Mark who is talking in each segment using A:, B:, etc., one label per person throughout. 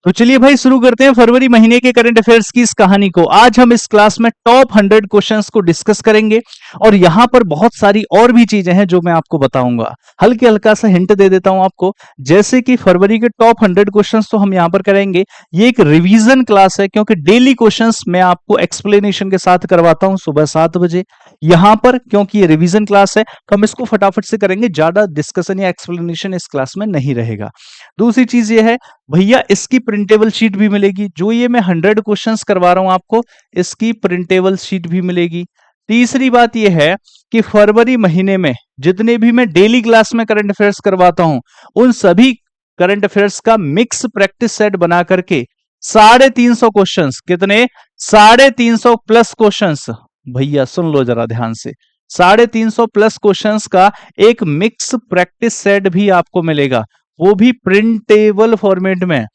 A: तो चलिए भाई शुरू करते हैं फरवरी महीने के करंट अफेयर्स की इस कहानी को। आज हम इस क्लास में टॉप 100 क्वेश्चंस को डिस्कस करेंगे और यहां पर बहुत सारी और भी चीजें हैं जो मैं आपको बताऊंगा। हल्के हल्का सा हिंट दे देता हूं आपको, जैसे कि फरवरी के टॉप 100 क्वेश्चंस तो हम यहां पर करेंगे। ये एक रिवीजन क्लास है क्योंकि डेली क्वेश्चंस मैं आपको एक्सप्लेनेशन के साथ करवाता हूं सुबह 7 बजे। यहां पर क्योंकि ये रिवीजन क्लास है तो हम इसको फटाफट से करेंगे, ज्यादा डिस्कशन या एक्सप्लेनेशन इस क्लास में नहीं रहेगा। दूसरी चीज ये है भैया, इसकी प्रिंटेबल शीट भी मिलेगी। जो ये मैं 100 क्वेश्चंस करवा रहा हूं आपको, इसकी प्रिंटेबल शीट भी मिलेगी। तीसरी बात यह है कि फरवरी महीने में जितने भी मैं डेली क्लास में करंट अफेयर्स करवाता हूं, उन सभी करंट अफेयर्स का मिक्स प्रैक्टिस सेट बना करके 350 क्वेश्चंस, कितने 350 प्लस क्वेश्चंस, भैया सुन लो जरा ध्यान से, 350 प्लस क्वेश्चंस का एक मिक्स प्रैक्टिस सेट भी आपको मिलेगा, वो भी प्रिंटेबल फॉर्मेट में।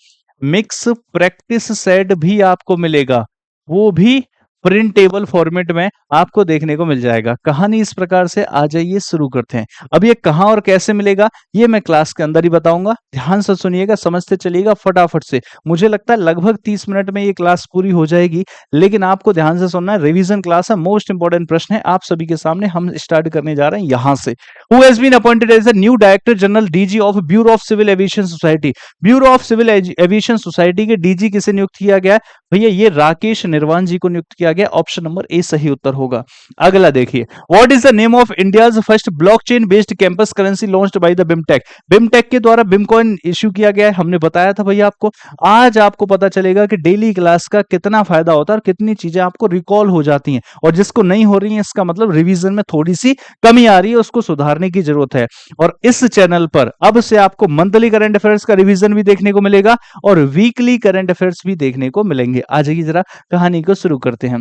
A: मिक्स प्रैक्टिस सेट भी आपको मिलेगा, वो भी प्रिंटेबल फॉर्मेट में आपको देखने को मिल जाएगा। कहानी इस प्रकार से, आ जाइए शुरू करते हैं। अब ये कहां और कैसे मिलेगा ये मैं क्लास के अंदर ही बताऊंगा, ध्यान से सुनिएगा, समझते चलिएगा फटाफट से। मुझे लगता है लगभग 30 मिनट में ये क्लास पूरी हो जाएगी, लेकिन आपको ध्यान से सुनना है। रिवीजन क्लास है, मोस्ट इंपॉर्टेंट प्रश्न है आप सभी के सामने। हम स्टार्ट करने जा रहे हैं यहां से। Who has been appointed as the new director general DG of bureau of civil aviation Society. Bureau of civil aviation Society के डीजी किसे नियुक्त किया गया? भैया ये राकेश निर्वाण जी को नियुक्त किया गया। ऑप्शन नंबर ए सही उत्तर होगा। अगला देखिए, what is the name of India's first blockchain based campus currency launched by the BIMTECH. BIMTECH के द्वारा बिमकॉइन इश्यू किया गया है, हमने बताया था भैया आपको। आज आपको पता चलेगा कि डेली क्लास का कितना फायदा होता है और कितनी चीजें आपको रिकॉल हो जाती हैं, और जिसको नहीं हो रही है इसका मतलब रिवीजन में थोड़ी सी कमी आ रही है, उसको सुधारने की जरूरत है। और इस चैनल पर अब से आपको मंथली करंट अफेयर्स का रिवीजन भी देखने को मिलेगा और वीकली करंट अफेयर्स भी देखने को मिलेंगे। आ जाइए जरा कहानी को शुरू करते हैं।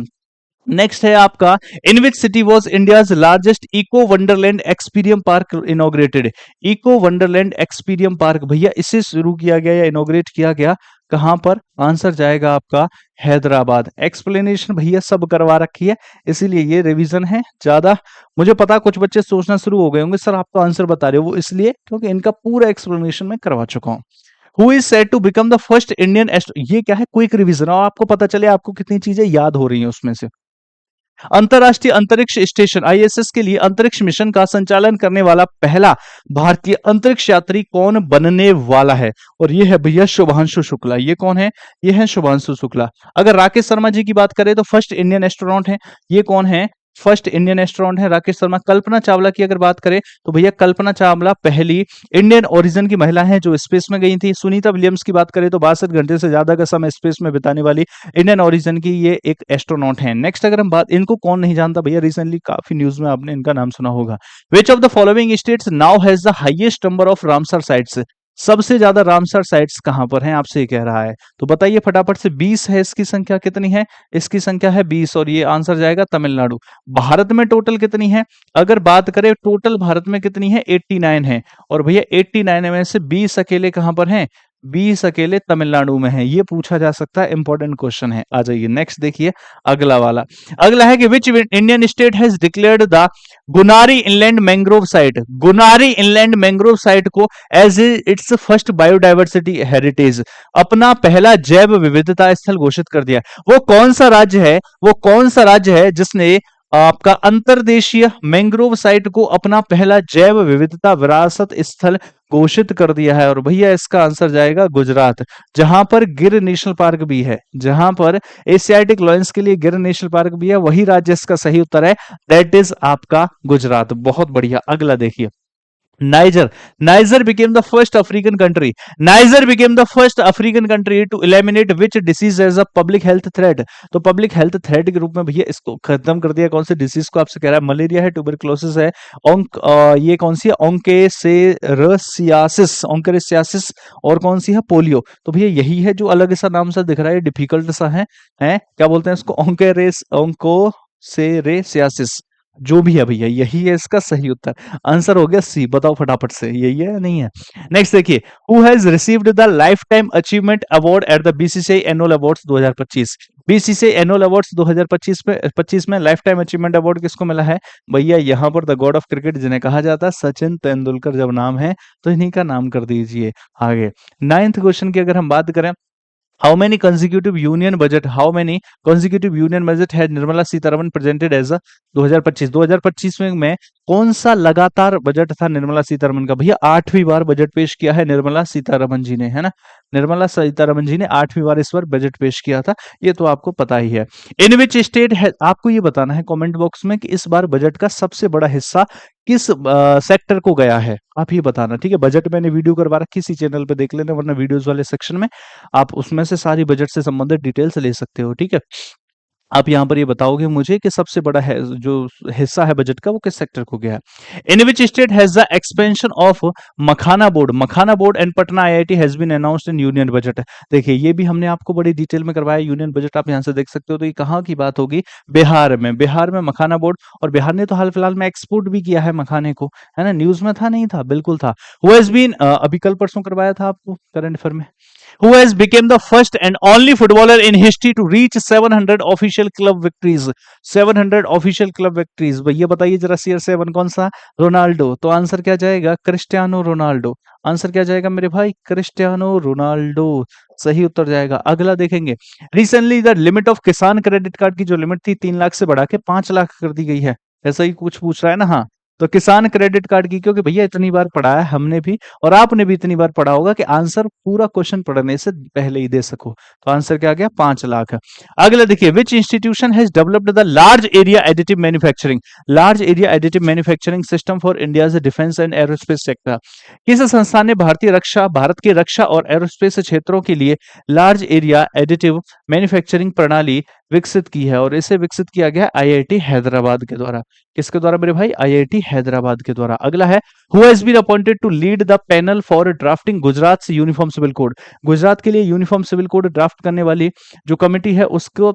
A: नेक्स्ट है आपका, in which city was India's largest eco wonderland experium park inaugurated. Eco wonderland experium park भैया इसे शुरू किया गया या इनॉग्रेट किया गया कहां पर? आंसर जाएगा आपका हैदराबाद। एक्सप्लेनेशन भैया सब करवा रखी है, इसीलिए ये रिवीजन है ज्यादा। मुझे पता कुछ बच्चे सोचना शुरू हो गए होंगे सर आप तो आंसर बता रहे हो, वो इसलिए क्योंकि इनका पूरा एक्सप्लेनेशन मैं करवा चुका हूं। Who is said to become the first Indian ये क्या है? क्विक रिवीजन, और आपको पता चले आपको कितनी चीजें याद हो रही हैं उसमें से। अंतरराष्ट्रीय अंतरिक्ष स्टेशन आईएसएस के लिए अंतरिक्ष मिशन का संचालन करने वाला पहला भारतीय अंतरिक्ष यात्री कौन बनने वाला है? और ये है भैया शुभांशु शुक्ला। ये कौन है? ये है शुभांशु शुक्ला। अगर राकेश शर्मा जी की बात करें तो फर्स्ट इंडियन एस्ट्रोनॉट है। ये कौन है? फर्स्ट इंडियन एस्ट्रोनॉट है राकेश शर्मा। कल्पना चावला की अगर बात करें तो भैया कल्पना चावला पहली इंडियन ओरिजिन की महिला है जो स्पेस में गई थी। सुनीता विलियम्स की बात करें तो 62 घंटे से ज्यादा का समय स्पेस में बिताने वाली इंडियन ओरिजिन की ये एक एस्ट्रोनॉट है। नेक्स्ट अगर हम बात, इनको कौन नहीं जानता भैया, रिसेंटली काफी न्यूज में आपने इनका नाम सुना होगा। Which of the following states now has the highest number of Ramsar sites. सबसे ज्यादा रामसर साइट्स कहां पर हैं आपसे ये कह रहा है, तो बताइए फटाफट से। 20 है इसकी संख्या, कितनी है? इसकी संख्या है 20 और ये आंसर जाएगा तमिलनाडु। भारत में टोटल कितनी है? अगर बात करें टोटल भारत में कितनी है? 89 है। और भैया 89 में से 20 अकेले कहां पर हैं? 20 अकेले तमिलनाडु में है। ये पूछा जा सकता है, इंपॉर्टेंट क्वेश्चन है। आ जाइए नेक्स्ट देखिए अगला वाला। अगला है कि which Indian state has declared the Gunari inland mangrove site. Gunari inland mangrove site को as its first biodiversity heritage, अपना पहला जैव विविधता स्थल घोषित कर दिया। वो कौन सा राज्य है? वो कौन सा राज्य है जिसने आपका अंतर्देशीय मैंग्रोव साइट को अपना पहला जैव विविधता विरासत स्थल घोषित कर दिया है? और भैया इसका आंसर जाएगा गुजरात, जहां पर गिर नेशनल पार्क भी है। जहां पर एशियाटिक लॉयंस के लिए गिर नेशनल पार्क भी है, वही राज्य इसका सही उत्तर है, दैट इज आपका गुजरात। बहुत बढ़िया। अगला देखिए, niger. Niger became the first African country. Niger became the first African country to eliminate which disease as a public health threat. तो पब्लिक हेल्थ थ्रेट के रूप में भैया इसको खत्म कर दिया। कौन से डिसीज को आपसे कह रहा है? मलेरिया है, ट्यूबरक्लोसिस है, ये कौन सी है? ओंकेसेरसियासिस, ओंकेरेसियासिस, और कौन सी है? पोलियो। तो भैया यही है जो अलग सा नाम सा दिख रहा है, डिफिकल्ट सा है क्या बोलते हैं इसको? ओंकोसेरेसियासिस। जो भी है भैया यही है इसका सही उत्तर। आंसर हो गया सी। बताओ फटाफट से यही है या नहीं है? नेक्स्ट देखिए, who has received the life time achievement award at the BCCI annual awards 2025। BCCI annual awards 2025 में लाइफ टाइम अचीवमेंट अवार्ड किसको मिला है? भैया यहाँ पर द गॉड ऑफ क्रिकेट जिन्हें कहा जाता है, सचिन तेंदुलकर जब नाम है तो इन्हीं का नाम कर दीजिए। आगे 9th क्वेश्चन की अगर हम बात करें How many consecutive union budget? How many consecutive union budget had Nirmala Sitharaman presented as a 2025 में कौन सा लगातार बजट था निर्मला सीतारमन का? भैया 8वीं बार बजट पेश किया है निर्मला सीतारमन जी ने, है ना? निर्मला सीतारमन जी ने 8वीं बार इस बार बजट पेश किया था, ये तो आपको पता ही है। इन विच स्टेट है, आपको ये बताना है कमेंट बॉक्स में कि इस बार बजट का सबसे बड़ा हिस्सा किस सेक्टर को गया है, आप ये बताना, ठीक है? बजट मैंने वीडियो करवा रखी, इसी चैनल पे देख लेना, वरना वीडियोस वाले सेक्शन में आप उसमें से सारी बजट से संबंधित डिटेल्स ले सकते हो, ठीक है? आप यहाँ पर ये बताओगे मुझे कि सबसे बड़ा है जो हिस्सा है बजट का वो किस सेक्टर को गया है। In which state has the expansion of makhana board and Patna IIT has been announced in union budget. देखिए ये भी हमने आपको बड़ी डिटेल में करवाया, यूनियन बजट आप यहाँ से देख सकते हो। तो ये कहाँ की बात होगी? बिहार में मखाना बोर्ड, और बिहार ने तो हाल फिलहाल में एक्सपोर्ट भी किया है मखाने को, है ना? न्यूज में था, नहीं था? बिल्कुल था। हु हैज बीन, अभी कल परसों करवाया था आपको करंट अफेयर में, who has become the first and only footballer in history to reach 700 official club victories। 700 official club victories, भैया बताइए जरा, CR7 कौन सा? रोनाल्डो। तो आंसर क्या जाएगा? Cristiano Ronaldo. आंसर क्या जाएगा मेरे भाई? क्रिस्टियानो रोनाल्डो सही उत्तर जाएगा। अगला देखेंगे, रिसेंटली द लिमिट ऑफ किसान क्रेडिट कार्ड की जो लिमिट थी 3 लाख से बढ़ा के 5 लाख कर दी गई है, ऐसा ही कुछ पूछ रहा है ना? हाँ, तो किसान क्रेडिट कार्ड की, क्योंकि भैया इतनी बार पढ़ा है हमने भी और आपने भी इतनी बार पढ़ा होगा कि आंसर पूरा क्वेश्चन पढ़ने से पहले ही दे सको। तो आंसर क्या आ गया? 5 लाख। अगला देखिए, विच institution has developed the large area additive manufacturing system for India's defence and aerospace sector. किस संस्थान ने भारत के रक्षा और एरोस्पेस क्षेत्रों के लिए लार्ज एरिया एडिटिव मैन्युफैक्चरिंग प्रणाली विकसित की है? और इसे विकसित किया गया आईआईटी हैदराबाद के द्वारा। किसके द्वारा मेरे भाई? आईआईटी हैदराबाद के द्वारा। अगला है, who has been appointed to lead the panel for drafting Gujarat uniform civil code. Gujarat के लिए यूनिफॉर्म सिविल कोड ड्राफ्ट करने वाली जो कमेटी है उसको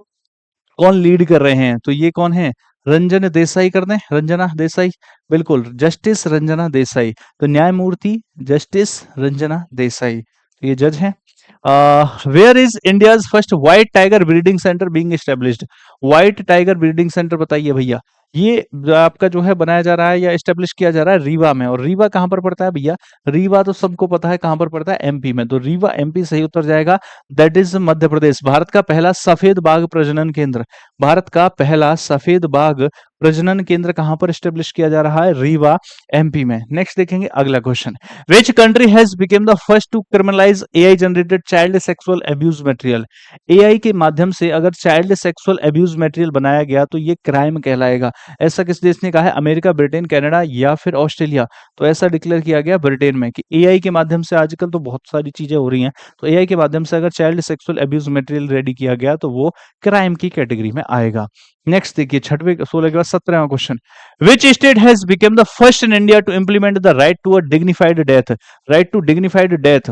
A: कौन लीड कर रहे हैं? तो ये कौन है? रंजन देसाई कर दें, रंजना देसाई, बिल्कुल, जस्टिस रंजना देसाई। तो न्यायमूर्ति जस्टिस रंजना देसाई, तो ये जज हैं। Where is India's first white tiger breeding centre being established? White tiger breeding centre बताइए भैया। ये जो आपका जो है बनाया जा रहा है या एस्टेब्लिश किया जा रहा है रीवा में। और रीवा कहाँ पर पड़ता है भैया? रीवा तो सबको पता है कहाँ पर पड़ता है, एमपी में। तो रीवा एमपी सही उत्तर जाएगा, दैट इज मध्य प्रदेश। भारत का पहला सफेद बाघ प्रजनन केंद्र, भारत का पहला सफेद बाघ प्रजनन केंद्र कहां पर स्टेब्लिश किया जा रहा है? रीवा एमपी में। नेक्स्ट देखेंगे अगला question, which country has became the first to criminalise AI generated child sexual abuse material? AI के माध्यम से अगर चाइल्ड सेक्सुअल अब्यूज मटेरियल बनाया गया तो ये क्राइम कहलाएगा। ऐसा किस देश ने कहा है? अमेरिका, ब्रिटेन, कनाडा या फिर ऑस्ट्रेलिया। तो ऐसा डिक्लेयर किया गया ब्रिटेन में कि एआई के माध्यम से, आजकल तो बहुत सारी चीजें हो रही हैं, तो एआई के माध्यम से अगर child sexual abuse material ready किया गया तो वो क्राइम की कैटेगरी में आएगा। नेक्स्ट देखिए, 16 के बाद 17वां question, which state has become the first in India to implement the right to a dignified death? Right to dignified death,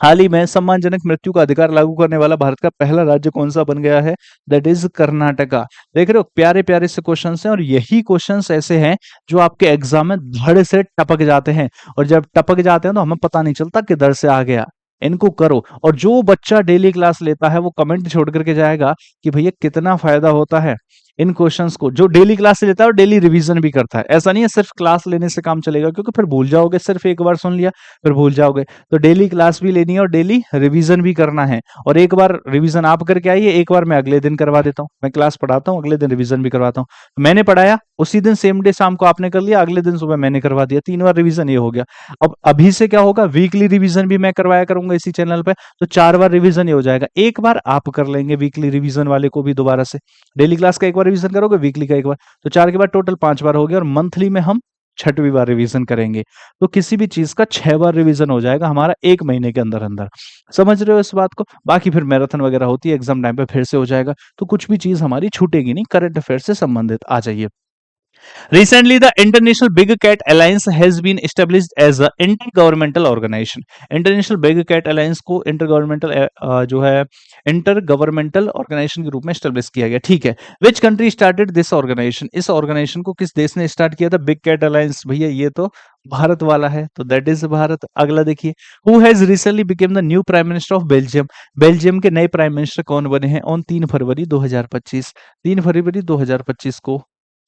A: हाल ही में सम्मानजनक मृत्यु का अधिकार लागू करने वाला भारत का पहला राज्य कौन सा बन गया है? That is Karnataka. देख रहे हो, प्यारे प्यारे से क्वेश्चंस हैं और यही क्वेश्चंस ऐसे हैं जो आपके एग्जाम में धड़ से टपक जाते हैं, और जब टपक जाते हैं तो हमें पता नहीं चलता किधर से आ गया। इनको करो, और जो बच्चा डेली क्लास लेता है वो कमेंट छोड़ करके जाएगा कि भैया कितना फायदा होता है इन क्वेश्चंस को। जो डेली क्लास लेता है और डेली रिवीजन भी करता है, ऐसा नहीं है सिर्फ क्लास लेने से काम चलेगा, क्योंकि फिर भूल जाओगे, सिर्फ एक बार सुन लिया फिर भूल जाओगे। तो डेली क्लास भी लेनी है और डेली रिवीजन भी करना है। और एक बार रिवीजन आप करके आइए, एक बार मैं अगले दिन करवा देता हूँ। मैं क्लास पढ़ाता हूँ, अगले दिन रिवीजन भी करवाता हूँ। मैंने पढ़ाया उसी दिन सेम डे शाम को आपने कर लिया, अगले दिन सुबह मैंने करवा दिया, 3 बार रिवीजन ये हो गया। अब अभी से क्या होगा, वीकली रिवीजन भी मैं करवाया करूंगा इसी चैनल पे, तो 4 बार रिवीजन ये हो जाएगा। एक बार आप कर लेंगे वीकली रिवीजन वाले को भी दोबारा से, डेली क्लास का एक बार रिवीजन करोगे, वीकली का एक बार, तो 4 के बाद टोटल 5 बार हो गया। और मंथली में हम 6वीं बार रिवीजन करेंगे, तो किसी भी चीज का 6 बार रिवीजन हो जाएगा हमारा 1 महीने के अंदर अंदर। समझ रहे हो इस बात को? बाकी फिर मैराथन वगैरह होती है, एग्जाम टाइम पे फिर से हो जाएगा, तो कुछ भी चीज हमारी छूटेगी नहीं। करंट अफेयर से संबंधित आ जाइए। Recently, the International Big Cat Alliance has been established as an intergovernmental organization. International Big Cat Alliance को intergovernmental जो है intergovernmental organization के रूप में establish किया गया। ठीक है, which country started this organization? इस organization को किस देश ने start किया था? Big Cat Alliance, भैया ये तो भारत वाला है, तो that is भारत। अगला देखिए, who has recently become the new prime minister of Belgium? Belgium के नए प्राइम मिनिस्टर कौन बने हैं ऑन 3 फरवरी 2025? 3 फरवरी 2025 को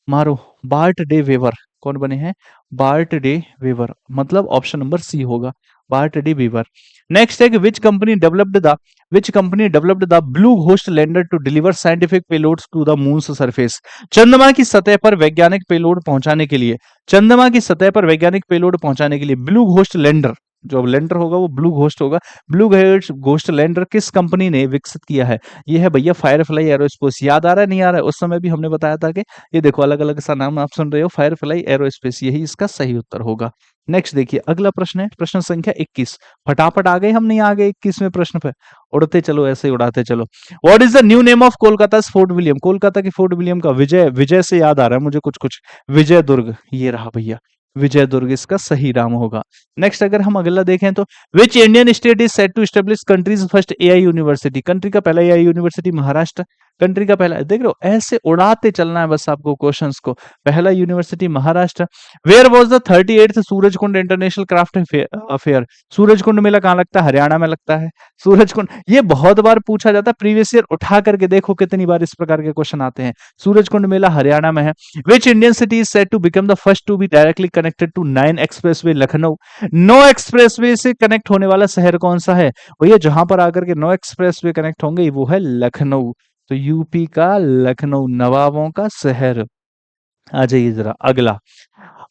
A: मारो, बार्ट डे वेवर। कौन बने हैं? बार्ट डे वेवर, मतलब ऑप्शन नंबर सी होगा। Bart De Wever. नेक्स्ट है कि which company developed the Blue Ghost lander to deliver scientific payloads to the moon's surface. चंद्रमा की सतह पर वैज्ञानिक पेलोड पहुंचाने के लिए, चंद्रमा की सतह पर वैज्ञानिक पेलोड पहुंचाने के लिए ब्लू घोस्ट लैंडर, जो लैंडर होगा वो ब्लू घोस्ट होगा, ब्लू घोस्ट लैंडर किस कंपनी ने विकसित किया है? ये है भैया फायरफ्लाई एरोस्पेस। याद आ रहा है नहीं आ रहा है? उस समय भी हमने बताया था कि ये देखो अलग अलग सा नाम आप सुन रहे हो, फायरफ्लाई एरोस्पेस, यही इसका सही उत्तर होगा। नेक्स्ट देखिए अगला प्रश्न है प्रश्न संख्या 21। फटाफट आ गए हम, नहीं आ गए 21वें प्रश्न पे? उड़ते चलो, ऐसे ही उड़ाते चलो। What is the new name of Kolkata fort William? Kolkata की फोर्ट विलियम का विजय, विजय से याद आ रहा है मुझे कुछ कुछ, विजय दुर्ग, ये रहा भैया विजय दुर्ग इसका सही नाम होगा। नेक्स्ट अगर हम अगला देखें तो which Indian state is set to establish country's first AI university? Country का पहला एआई यूनिवर्सिटी महाराष्ट्र, कंट्री का पहला, देख रहे हो ऐसे उड़ाते चलना है बस आपको क्वेश्चंस को। पहला university Maharashtra. Where was the 38th Surajkund international craft affair? Surajkund मेला कहाँ लगता है? हरियाणा में लगता है सूरजकुंड। ये बहुत बार पूछा जाता है, प्रीवियस ईयर उठा करके देखो कितनी बार इस प्रकार के क्वेश्चन आते हैं। सूरजकुंड मेला हरियाणा में है। Which Indian city is set to become the first to be directly connected to 9 expressway? Lucknow. 9 expressway से कनेक्ट होने वाला शहर कौन सा है? भैया जहां पर आकर के 9 एक्सप्रेसवे कनेक्ट होंगे वो है लखनऊ। तो यूपी का लखनऊ, नवाबों का शहर। आ जाइए जरा अगला।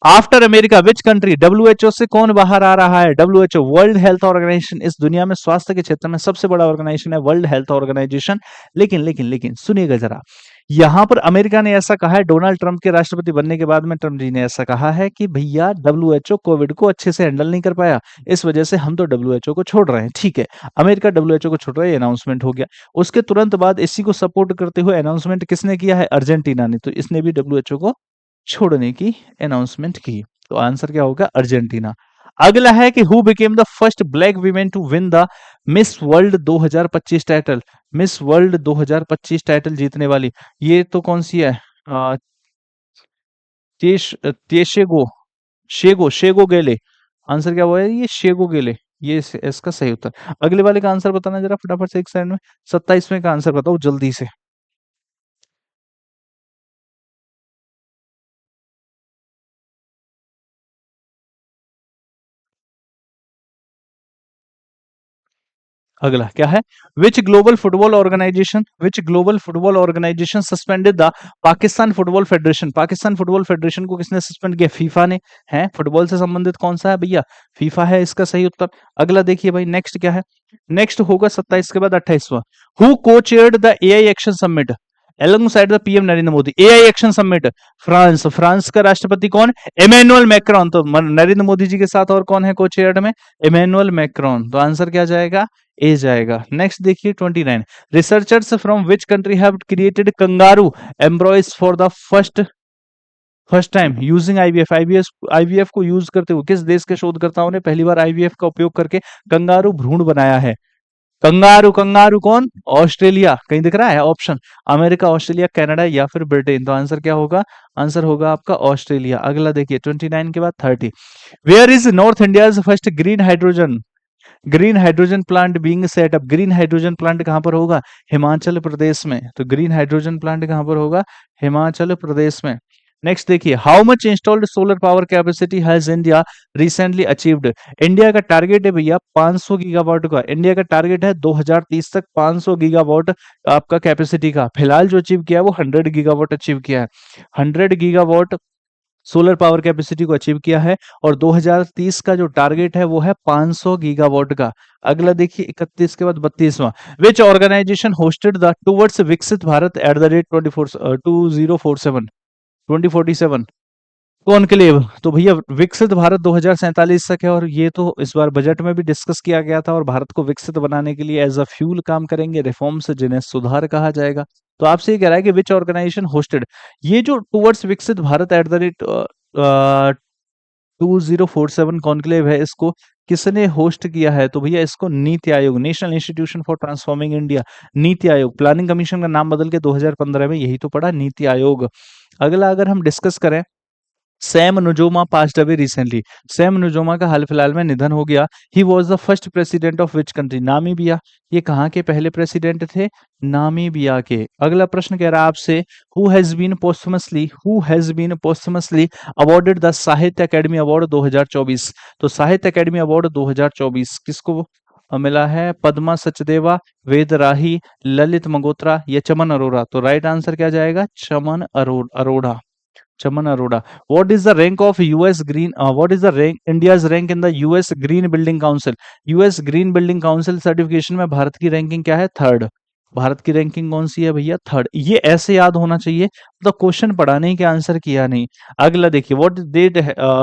A: After America which country? WHO से कौन बाहर आ रहा है? डब्ल्यूएचओ वर्ल्ड हेल्थ ऑर्गेनाइजेशन, इस दुनिया में स्वास्थ्य के क्षेत्र में सबसे बड़ा ऑर्गेनाइजेशन है वर्ल्ड हेल्थ ऑर्गेनाइजेशन। लेकिन लेकिन लेकिन सुनिएगा जरा, यहां पर अमेरिका ने ऐसा कहा है, डोनाल्ड ट्रंप के राष्ट्रपति बनने के बाद में ट्रंप जी ने ऐसा कहा है कि भैया डब्ल्यूएचओ कोविड को अच्छे से हैंडल नहीं कर पाया, इस वजह से हम तो डब्ल्यूएचओ को छोड़ रहे हैं। ठीक है, अमेरिका डब्ल्यूएचओ को छोड़ रहा है, अनाउंसमेंट हो गया। उसके तुरंत बाद इसी को सपोर्ट करते हुए अनाउंसमेंट किसने किया है? अर्जेंटीना ने। तो इसने भी डब्ल्यूएचओ को छोड़ने की अनाउंसमेंट की। तो आंसर क्या होगा? अर्जेंटीना। अगला है कि who became the first black women to win the Miss World 2025 title? Miss World 2025 title जीतने वाली, ये तो कौन सी है? अ, तेशेगो, शेगो, शेगो गेले। आंसर क्या हुआ है? ये शेगो गेले, ये इसका सही उत्तर। अगले वाले का आंसर बताना जरा फटाफट से एक साइड में। 27वें का आंसर बताओ जल्दी से। अगला क्या है? Which global football organisation suspended the Pakistan football federation? Pakistan football federation को किसने सस्पेंड किया? फीफा ने। है फुटबॉल से संबंधित कौन सा है भैया? फीफा है इसका सही उत्तर। अगला देखिए भाई नेक्स्ट क्या है? नेक्स्ट होगा 27 के बाद 28वां। Who co-chaired the AI action summit alongside the PM Narendra Modi? AI action summit France, France का राष्ट्रपति कौन? Emmanuel Macron. तो नरेंद्र मोदी जी के साथ और कौन है को चेयर्ड में? Emmanuel Macron. तो आंसर क्या जाएगा? ए जाएगा। नेक्स्ट देखिए 29। Researchers from which country have created kangaroo embryos for the first first time using IVF? IVF को यूज करते हुए किस देश के शोधकर्ताओं ने पहली बार आईवीएफ का उपयोग करके कंगारू भ्रूण बनाया है? कंगारू, कंगारू कौन? ऑस्ट्रेलिया। कहीं दिख रहा है ऑप्शन? अमेरिका, ऑस्ट्रेलिया, कनाडा या फिर ब्रिटेन। तो आंसर क्या होगा? आंसर होगा आपका ऑस्ट्रेलिया। अगला देखिए 29 के बाद 30। Where is North India first green hydrogen plant being set up? Green hydrogen plant कहां पर होगा? हिमाचल प्रदेश में। तो ग्रीन हाइड्रोजन प्लांट कहां पर होगा? हिमाचल प्रदेश में। नेक्स्ट देखिए, how much installed solar power capacity has India recently achieved? India का टारगेट है भैया 500 गीगावाट का। इंडिया का टारगेट है 2030 तक 500 गीगावाट आपका कैपेसिटी का। फिलहाल जो अचीव किया है वो 100 गीगावाट अचीव किया है। 100 गीगावाट सोलर पावर कैपेसिटी को अचीव किया है और 2030 का जो टारगेट है वो है 500 गीगावाट का। अगला देखिए 31 के बाद 32वां। विच ऑर्गेनाइजेशन होस्टेड द टुवर्ड्स विकसित Bharat at the rate 2047 conclave? तो भैया विकसित भारत 2047 तक है और ये तो इस बार बजट में भी डिस्कस किया गया था और भारत को विकसित बनाने के लिए एज अ फ्यूल काम करेंगे रिफॉर्म्स जिन्हें सुधार कहा जाएगा। तो आपसे ये कह रहा है कि विच ऑर्गेनाइजेशन होस्टेड ये जो टुवर्ड्स विकसित Bharat at the rate 2047 conclave है, इसको किसने होस्ट किया है? तो भैया इसको NITI Aayog, national institution for transforming India, NITI Aayog. Planning commission का नाम बदल के 2015 में यही तो पड़ा नीति आयोग। अगला अगर हम डिस्कस करें Sam Nujoma passed away recently. Sam Nujoma का हाल फिलहाल में निधन हो गया। He was the first president of which country? Namibia. ये कहाँ के पहले प्रेसिडेंट थे? नामीबिया के। अगला प्रश्न कह रहा है आपसे, who has been posthumously awarded the Sahitya Akademi award 2024? तो साहित्य अकेडमी अवार्ड 2024 किसको मिला है? पद्मा सचदेवा, वेद राही, ललित मंगोत्रा या चमन अरोड़ा? तो राइट आंसर क्या जाएगा? चमन अरोड़ा। चमन Arora. What is the rank of US Green? What is the rank India's rank in the US Green Building Council? US Green Building Council certification में भारत की रैंकिंग क्या है? थर्ड। भारत की रैंकिंग कौन सी है भैया? थर्ड। ये ऐसे याद होना चाहिए, मतलब क्वेश्चन पढ़ा नहीं कि आंसर किया नहीं। अगला देखिए,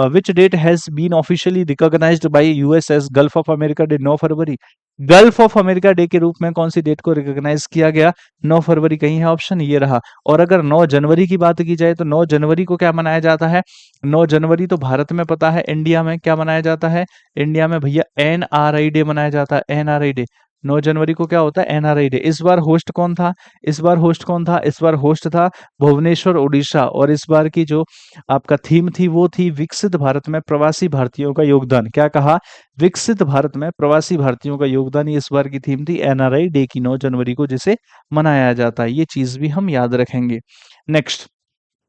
A: which date has been officially recognised by US as Gulf of America day? 9 फरवरी। गल्फ ऑफ अमेरिका डे के रूप में कौन सी डेट को रिकॉग्नाइज किया गया? 9 फरवरी। कहीं है ऑप्शन? ये रहा। और अगर 9 जनवरी की बात की जाए तो 9 जनवरी को क्या मनाया जाता है? 9 जनवरी तो भारत में पता है, इंडिया में क्या मनाया जाता है? इंडिया में भैया एनआरआई डे मनाया जाता है। एनआरआई डे 9 जनवरी को क्या होता है? NRI day. इस बार होस्ट कौन था? इस बार होस्ट कौन था? इस बार होस्ट था भुवनेश्वर, उड़ीसा। और इस बार की जो आपका थीम थी वो थी विकसित भारत में प्रवासी भारतीयों का योगदान। क्या कहा? विकसित भारत में प्रवासी भारतीयों का योगदान। ये इस बार की थीम थी एनआरआई डे की, 9 जनवरी को जिसे मनाया जाता है। ये चीज भी हम याद रखेंगे। Next,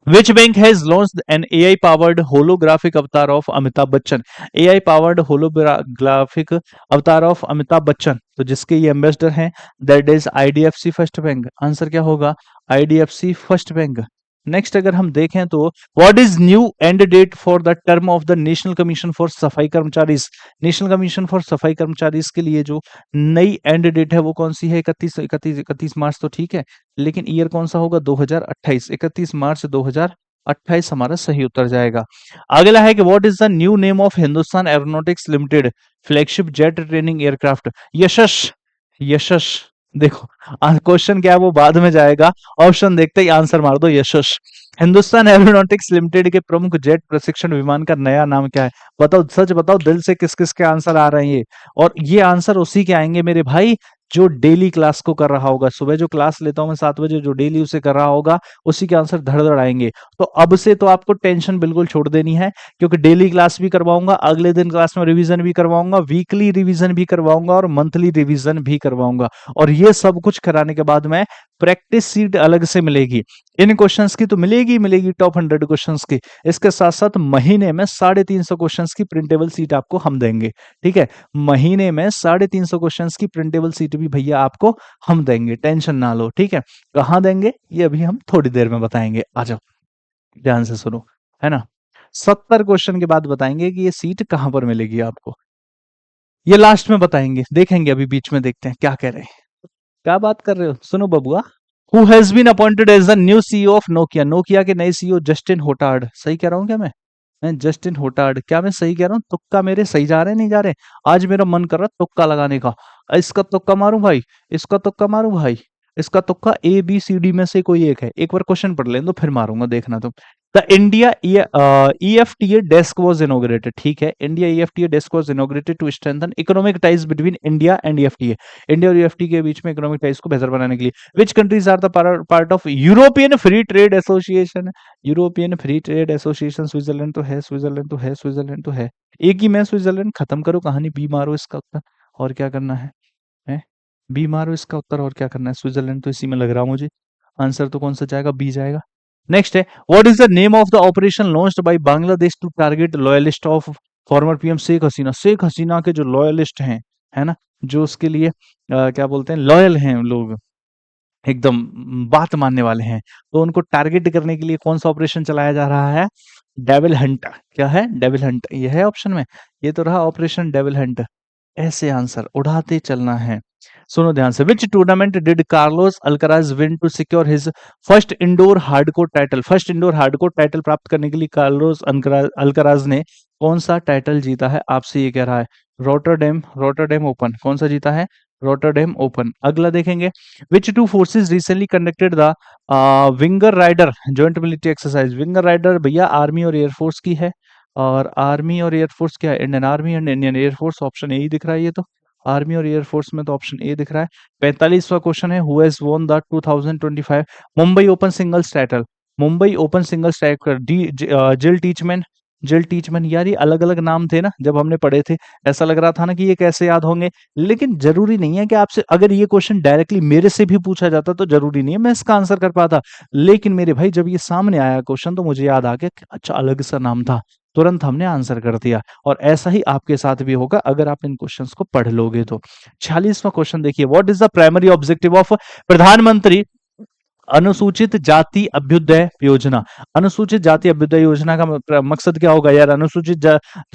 A: Which bank has launched an AI powered holographic avatar of Amitabh Bachchan? AI powered holographic avatar of Amitabh Bachchan, तो जिसके ये एम्बेसडर हैं, that is IDFC first bank. Answer क्या होगा? IDFC first bank. नेक्स्ट अगर हम देखें तो what is new end date for the term of the National Commission for Safai Karamchari? National Commission for Safai कर्मचारी के लिए जो नई एंड डेट है वो कौन सी है? 31 मार्च तो ठीक है, लेकिन ईयर कौन सा होगा? 2028। 31 मार्च 2028 हमारा सही उत्तर जाएगा। अगला है कि what is the new name of Hindustan aeronautics limited flagship jet training aircraft? Yashas. Yashas. देखो क्वेश्चन क्या है वो बाद में जाएगा, ऑप्शन देखते ही आंसर मार दो, यशस। हिंदुस्तान एरोनॉटिक्स लिमिटेड के प्रमुख जेट प्रशिक्षण विमान का नया नाम क्या है? बताओ, सच बताओ, दिल से किस किस के आंसर आ रहे हैं ये? और ये आंसर उसी के आएंगे मेरे भाई जो डेली क्लास को कर रहा होगा। सुबह जो क्लास लेता हूं मैं 7 बजे, जो डेली उसे कर रहा होगा उसी के आंसर धड़ धड़ आएंगे। तो अब से तो आपको टेंशन बिल्कुल छोड़ देनी है, क्योंकि डेली क्लास भी करवाऊंगा, अगले दिन क्लास में रिवीजन भी करवाऊंगा, वीकली रिवीजन भी करवाऊंगा और मंथली रिवीजन भी करवाऊंगा। और ये सब कुछ कराने के बाद में प्रैक्टिस सीट अलग से मिलेगी। इन क्वेश्चंस की तो मिलेगी टॉप 100 क्वेश्चंस की। इसके साथ साथ महीने में 350 क्वेश्चंस की प्रिंटेबल सीट आपको हम देंगे। ठीक है, महीने में 350 क्वेश्चंस की प्रिंटेबल सीट भी भैया आपको हम देंगे, टेंशन ना लो। ठीक है, कहाँ देंगे ये अभी हम थोड़ी देर में बताएंगे। आ जाओ ध्यान से सुनो, है ना। 70 क्वेश्चन के बाद बताएंगे कि ये सीट कहां पर मिलेगी आपको। ये लास्ट में बताएंगे, देखेंगे, अभी बीच में देखते हैं क्या कह रहे हैं। क्या बात कर रहे हो, सुनो बबुआ। Who has been appointed as the new CEO of Nokia? Nokia के नए सीईओ जस्टिन होटार्ड। सही कह रहा हूं क्या मैं जस्टिन होटार्ड, क्या मैं सही कह रहा हूँ? तुक्का मेरे सही जा रहे हैं नहीं जा रहे? आज मेरा मन कर रहा तुक्का लगाने का। इसका तुक्का मारूं भाई, इसका तुक्का मारूं भाई, इसका तुक्का ABCD में से कोई एक है। एक बार क्वेश्चन पढ़ लें तो फिर मारूंगा, देखना तुम। The India EFTA desk was inaugurated. ठीक है, India EFTA desk was inaugurated to strengthen economic ties between India and EFTA। India और EFTA के बीच में इकोनॉमिक टाइज को बेहतर बनाने के लिए। Which countries are the part of European Free Trade Association? European Free Trade Association. Switzerland तो है, स्विट्जरलैंड तो है, स्विट्जरलैंड तो है। एक ही मैं स्विट्जरलैंड, खत्म करो कहानी, बी मारो इसका उत्तर, और क्या करना है? बी मारो इसका उत्तर, और क्या करना है? स्विट्जरलैंड तो इसी में लग रहा मुझे। आंसर तो कौन सा जाएगा? बी जाएगा। नेक्स्ट है, what is the name of the operation launched by Bangladesh to target loyalist of former PM Sheikh Hasina? Sheikh Hasina के जो लॉयलिस्ट हैं, है ना, जो उसके लिए क्या बोलते हैं, लॉयल हैं लोग, एकदम बात मानने वाले हैं, तो उनको टारगेट करने के लिए कौन सा ऑपरेशन चलाया जा रहा है? Devil hunt. क्या है? Devil hunt. ये है ऑप्शन में, ये तो रहा ऑपरेशन डेविल हंट। ऐसे आंसर उड़ाते चलना है। सुनो ध्यान से, which tournament did Carlos Alcaraz win to secure his first indoor hardcore title? First indoor hardcore title प्राप्त करने के लिए कार्लोस अल्कराज ने कौन सा टाइटल जीता है? आपसे ये कह रहा है रोटरडेम ओपन। कौन सा जीता है? Rotterdam open. अगला देखेंगे, which two forces recently conducted the winger rider joint military exercise? Winger rider भैया आर्मी और एयरफोर्स की है, और आर्मी और एयरफोर्स क्या है? Indian army and Indian air force. Option A ही दिख रहा है ये तो, आर्मी और एयरफोर्स में तो ऑप्शन ए दिख रहा है। 45वां क्वेश्चन है, who has won the 2025 Mumbai open singles title? Mumbai open singles type कर जिल टीचमैन। जिल टीचमैन यार, ये अलग अलग नाम थे ना जब हमने पढ़े थे, ऐसा लग रहा था ना कि ये कैसे याद होंगे। लेकिन जरूरी नहीं है कि आपसे अगर ये क्वेश्चन डायरेक्टली मेरे से भी पूछा जाता तो जरूरी नहीं है मैं इसका आंसर कर पाता। लेकिन मेरे भाई जब ये सामने आया क्वेश्चन तो मुझे याद आ गया कि अच्छा अलग सा नाम था, तुरंत हमने आंसर कर दिया। और ऐसा ही आपके साथ भी होगा अगर आप इन क्वेश्चंस को पढ़ लोगे तो। 46वां क्वेश्चन देखिए, what is the primary objective of प्रधानमंत्री अनुसूचित जाति अभ्युदय योजना। अनुसूचित जाति अभ्युदय योजना का मकसद क्या होगा यार? अनुसूचित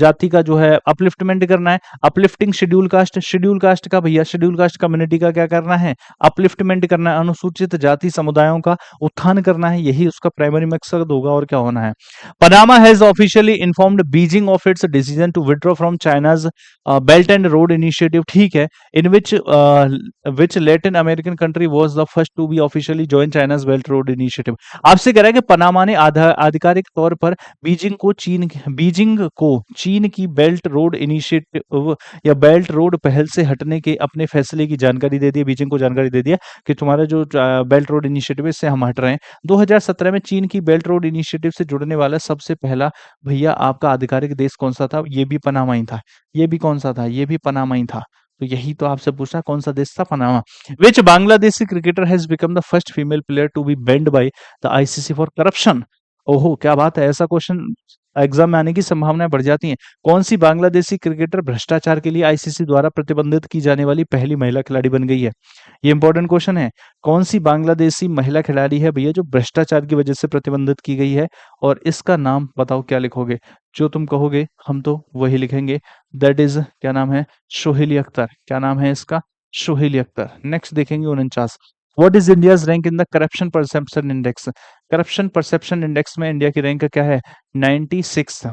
A: जाति का जो है अपलिफ्टमेंट करना है। Uplifting schedule caste, schedule caste का भैया, शेड्यूल कास्ट कम्युनिटी का क्या करना है? अपलिफ्टमेंट करना है। अनुसूचित जाति समुदायों का उत्थान करना है, यही उसका प्राइमरी मकसद होगा और क्या होना है। Panama has officially informed Beijing of its decision to withdraw from China's belt and road initiative, ठीक है, in which Latin American country was the first to be officially join China's belt road initiative. आपसे कह रहा है कि Panama ने आधिकारिक तौर पर बीजिंग को चीन की बेल्ट रोड इनिशिएटिव या बेल्ट रोड पहल से हटने के अपने फैसले की जानकारी दे दी। बीजिंग को जानकारी दे दिया कि तुम्हारा जो बेल्ट रोड इनिशिएटिव है इससे हम हट रहे हैं। 2017 में चीन की बेल्ट रोड इनिशिएटिव से जुड़ने वाला सबसे पहला भैया आपका आधिकारिक देश कौन सा था? ये भी पनामा ही था। ये भी कौन सा था? ये भी पनामा ही था। तो यही तो आपसे पूछा कौन सा देश था? Panama. Which Bangladeshi cricketer has become the first female player to be banned by the ICC for corruption. ओहो क्या बात है, ऐसा क्वेश्चन एग्जाम में आने की संभावनाएं बढ़ जाती हैं। कौन सी बांग्लादेशी क्रिकेटर भ्रष्टाचार के लिए आईसीसी द्वारा प्रतिबंधित की जाने वाली पहली महिला खिलाड़ी बन गई है? ये इंपॉर्टेंट क्वेश्चन है। कौन सी बांग्लादेशी महिला खिलाड़ी है भैया जो भ्रष्टाचार की वजह से प्रतिबंधित की गई है? और इसका नाम बताओ क्या लिखोगे? जो तुम कहोगे हम तो वही लिखेंगे। दैट इज क्या नाम है? सोहेली अख्तर। क्या नाम है इसका? सोहेली अख्तर। नेक्स्ट देखेंगे 49। What is India's rank in the corruption perception index? Corruption perception index में इंडिया की रैंक क्या है? 96।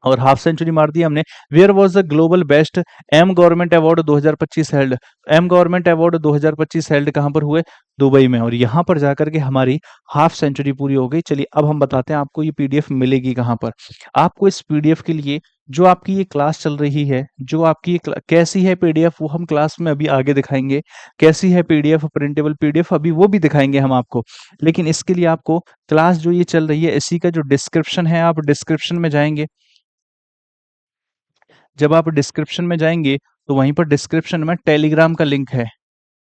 A: और हाफ सेंचुरी मार दी हमने। Where was the global best M government award 2025 held? M government award 2025 held कहां पर हुए? दुबई में। और यहां पर जाकर के हमारी हाफ सेंचुरी पूरी हो गई। चलिए अब हम बताते हैं आपको ये पीडीएफ मिलेगी कहां पर। आपको इस पीडीएफ के लिए जो आपकी ये क्लास चल रही है, जो आपकी ये कैसी है पीडीएफ वो हम क्लास में अभी आगे दिखाएंगे। कैसी है पीडीएफ, प्रिंटेबल पीडीएफ, अभी वो भी दिखाएंगे हम आपको। लेकिन इसके लिए आपको क्लास जो ये चल रही है इसी का जो डिस्क्रिप्शन है, आप डिस्क्रिप्शन में जाएंगे। जब आप डिस्क्रिप्शन में जाएंगे तो वहीं पर डिस्क्रिप्शन में टेलीग्राम का लिंक है।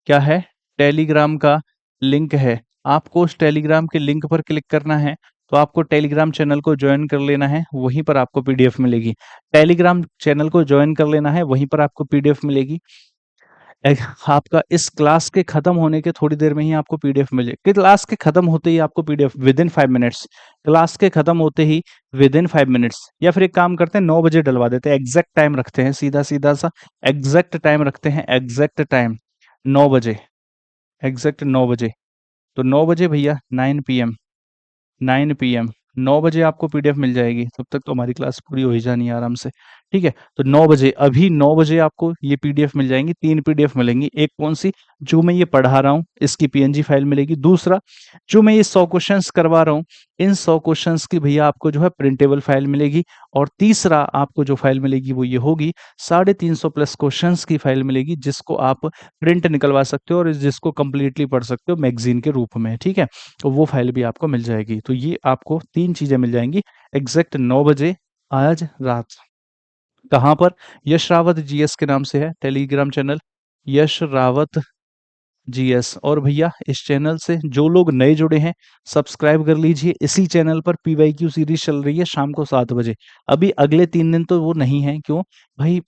A: क्या है? टेलीग्राम का लिंक है। आपको उस टेलीग्राम के लिंक पर क्लिक करना है। तो आपको टेलीग्राम चैनल को ज्वाइन कर लेना है, वहीं पर आपको पीडीएफ मिलेगी। टेलीग्राम चैनल को ज्वाइन कर लेना है, वहीं पर आपको पीडीएफ मिलेगी। आपका इस क्लास के खत्म होने के थोड़ी देर में ही आपको पीडीएफ मिले। क्लास के खत्म होते ही आपको PDF with in 5 minutes. Class के खत्म होते ही विद इन 5 मिनट्स। या फिर एक काम करते हैं 9 बजे डलवा देते हैं, एग्जैक्ट टाइम रखते हैं, सीधा सीधा सा एग्जैक्ट टाइम रखते हैं। एग्जैक्ट टाइम 9 बजे, एग्जैक्ट 9 बजे। तो 9 बजे भैया 9 PM, 9 PM 9 बजे आपको पीडीएफ मिल जाएगी। तब तक तो हमारी क्लास पूरी हो ही जानी है आराम से। ठीक है, तो 9 बजे, अभी 9 बजे आपको ये पीडीएफ मिल जाएंगी। 3 पीडीएफ मिलेंगी। एक कौन सी? जो मैं ये पढ़ा रहा हूँ इसकी पीएनजी फाइल मिलेगी। दूसरा जो मैं ये 100 क्वेश्चंस करवा रहा हूँ इन 100 क्वेश्चंस की भैया आपको जो है प्रिंटेबल फाइल मिलेगी। और तीसरा आपको जो फाइल मिलेगी वो ये होगी 350 प्लस क्वेश्चंस की फाइल मिलेगी, जिसको आप प्रिंट निकलवा सकते हो और जिसको कंप्लीटली पढ़ सकते हो मैगजीन के रूप में। ठीक है, तो वो फाइल भी आपको मिल जाएगी। तो ये आपको 3 चीजें मिल जाएंगी एग्जैक्ट 9 बजे आज रात। कहाँ पर? यश रावत जीएस के नाम से है टेलीग्राम चैनल, यश रावत जीएस। और भैया इस चैनल से जो लोग नए जुड़े हैं सब्सक्राइब कर लीजिए। इसी चैनल पर पीवाईक्यू सीरीज चल रही है शाम को 7 बजे। अभी अगले 3 दिन तो वो नहीं है, क्यों भाई?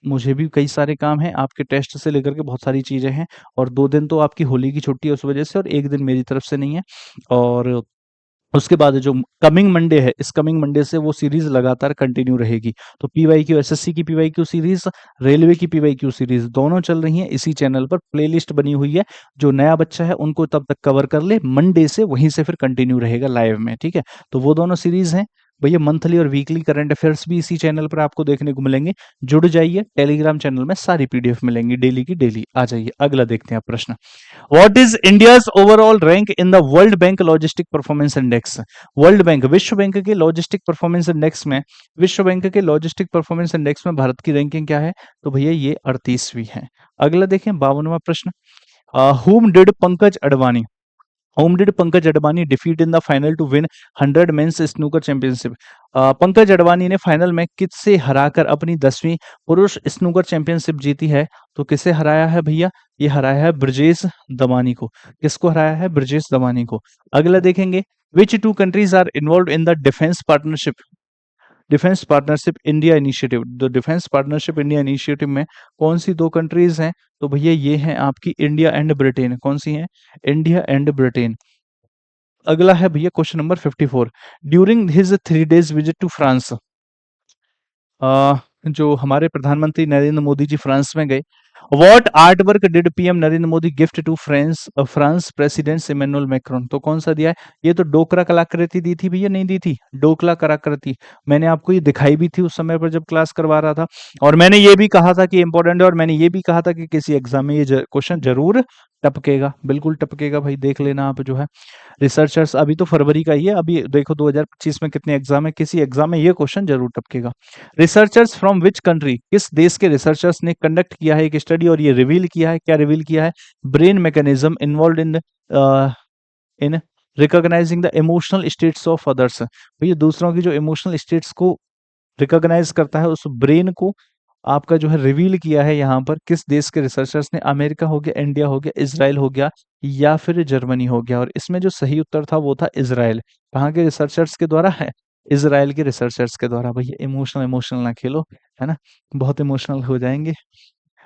A: मुझे भी कई सारे काम हैं, आपके टेस्ट से लेकर के बहुत सारी चीजें हैं। और 2 दिन तो आपकी होली की छुट्टी है उस वजह से, और एक दिन मेरी तरफ से नहीं है। और उसके बाद जो कमिंग मंडे है, इस कमिंग मंडे से वो सीरीज लगातार कंटिन्यू रहेगी। तो पीवाईक्यू एसएससी की पीवाईक्यू सीरीज, रेलवे की पीवाईक्यू सीरीज दोनों चल रही हैं इसी चैनल पर। प्लेलिस्ट बनी हुई है, जो नया बच्चा है उनको तब तक कवर कर ले, मंडे से वहीं से फिर कंटिन्यू रहेगा लाइव में। ठीक है, तो वो दोनों सीरीज हैं भैया। मंथली और वीकली करंट अफेयर्स भी इसी चैनल पर आपको देखने को मिलेंगे। जुड़ जाइए, टेलीग्राम चैनल में सारी पीडीएफ मिलेंगी डेली की डेली। आ जाइए, अगला देखते हैं आप प्रश्न। What is India's overall rank in the world bank logistic performance index? World bank, विश्व बैंक के लॉजिस्टिक परफॉर्मेंस इंडेक्स में, विश्व बैंक के लॉजिस्टिक परफॉर्मेंस इंडेक्स में भारत की रैंकिंग क्या है? तो भैया ये 38वीं है। अगला देखें 52वां प्रश्न। Whom did Pankaj Advani Whom did Pankaj Advani defeat in the final to win 100 men's snooker championship? Pankaj Advani ने फाइनल में किससे हराकर अपनी 10वीं पुरुष स्नूकर चैंपियनशिप जीती है? तो किसे हराया है भैया? ये हराया है ब्रजेश दमानी को। किसको हराया है? ब्रजेश दमानी को। अगला देखेंगे, which two countries are involve in the defence partnership? Defence partnership India initiative, the defence partnership India initiative में कौन सी दो कंट्रीज हैं? तो भैया ये हैं आपकी इंडिया एंड ब्रिटेन। कौन सी हैं? India and Britain. अगला है भैया question number 54, during his 3 days visit to France, जो हमारे प्रधानमंत्री नरेंद्र मोदी जी फ्रांस में गए, what art work did PM Narendra Modi gift to France France president Emmanuel Macron? तो कौन सा दिया है? ये तो डोकरा कलाकृति दी थी भैया, नहीं दी थी? डोकला कलाकृति मैंने आपको ये दिखाई भी थी उस समय पर जब क्लास करवा रहा था, और मैंने ये भी कहा था कि इंपॉर्टेंट है, और मैंने ये भी कहा था कि किसी एग्जाम में ये क्वेश्चन जरूर टपकेगा, बिल्कुल टपकेगा भाई, देख लेना आप जो है। रिसर्चर्स, अभी तो फरवरी का ही है, अभी देखो 2025 में कितने एग्जाम है, किसी एग्जाम में ये क्वेश्चन जरूर टपकेगा। रिसर्चर्स फ्रॉम विच कंट्री, किस देश के रिसर्चर्स ने कंडक्ट किया है एक स्टडी और ये रिवील किया है, क्या रिवील किया है? Brain mechanism involve in recognising the emotional states of others. भैया दूसरों की जो इमोशनल स्टेट्स को रिकॉग्नाइज करता है, उस ब्रेन को आपका जो है रिवील किया है यहाँ पर किस देश के रिसर्चर्स ने? अमेरिका हो गया, इंडिया हो गया, इजराइल हो गया, या फिर जर्मनी हो गया। और इसमें जो सही उत्तर था वो था इजराइल। कहाँ के रिसर्चर्स के द्वारा है? इजराइल के रिसर्चर्स के द्वारा। भैया इमोशनल इमोशनल ना खेलो, है ना, बहुत इमोशनल हो जाएंगे।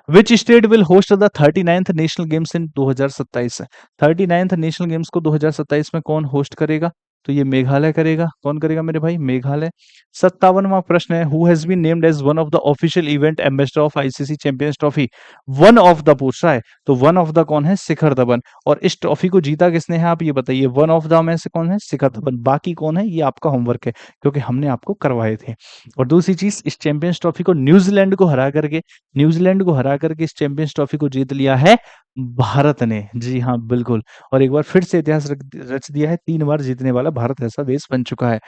A: Which state will host the 39th national games in 2027? 39th national games को 2027 में कौन होस्ट करेगा? तो ये मेघालय करेगा। कौन करेगा मेरे भाई? मेघालय। 57वां प्रश्न है, who has been named as one of the official event ambassador of ICC champions trophy? One of the पूछ रहा है, तो वन ऑफ द कौन है? शिखर धवन। और इस ट्रॉफी को जीता किसने है, आप ये बताइए। वन ऑफ द में से कौन है? शिखर धवन। बाकी कौन है? ये आपका होमवर्क है, क्योंकि हमने आपको करवाए थे। और दूसरी चीज, इस चैंपियंस ट्रॉफी को न्यूजीलैंड को हरा करके, न्यूजीलैंड को हरा करके इस चैंपियंस ट्रॉफी को जीत लिया है भारत ने। जी हाँ, बिल्कुल। और एक बार फिर से इतिहास रच दिया है, 3 बार जीतने वाला भारत ऐसा देश बन चुका है।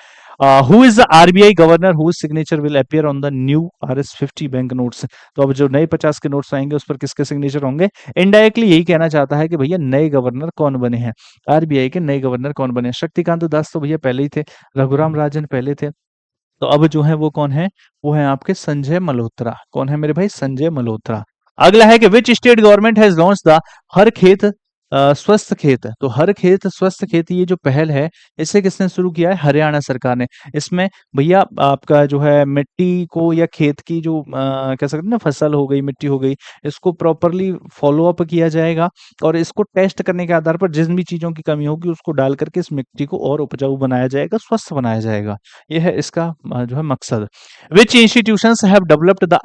A: Who is the RBI governor whose signature will appear on the new RS50 bank notes? तो अब जो नए 50 के नोट्स आएंगे उस पर किसके सिग्नेचर होंगे? इनडायरेक्टली यही कहना चाहता है कि भैया नए गवर्नर कौन बने हैं, आरबीआई के नए गवर्नर कौन बने हैं। शक्तिकांत दास तो भैया पहले ही थे, रघुराम राजन पहले थे, तो अब जो है वो कौन है? वो है आपके संजय मल्होत्रा। कौन है मेरे भाई? संजय मल्होत्रा। अगला है कि which state government has launch the Har Khet Swasth खेत? तो हर खेत स्वस्थ खेत, ये जो पहल है इसे किसने शुरू किया है? हरियाणा सरकार ने। इसमें भैया आपका जो है मिट्टी को, या खेत की जो कह सकते हैं ना, फसल हो गई, मिट्टी हो गई, इसको प्रॉपरली फॉलो अप किया जाएगा, और इसको टेस्ट करने के आधार पर जिन भी चीजों की कमी होगी उसको डाल करके इस मिट्टी को और उपजाऊ बनाया जाएगा, स्वस्थ बनाया जाएगा। यह है इसका जो है मकसद। Which institutions have developed the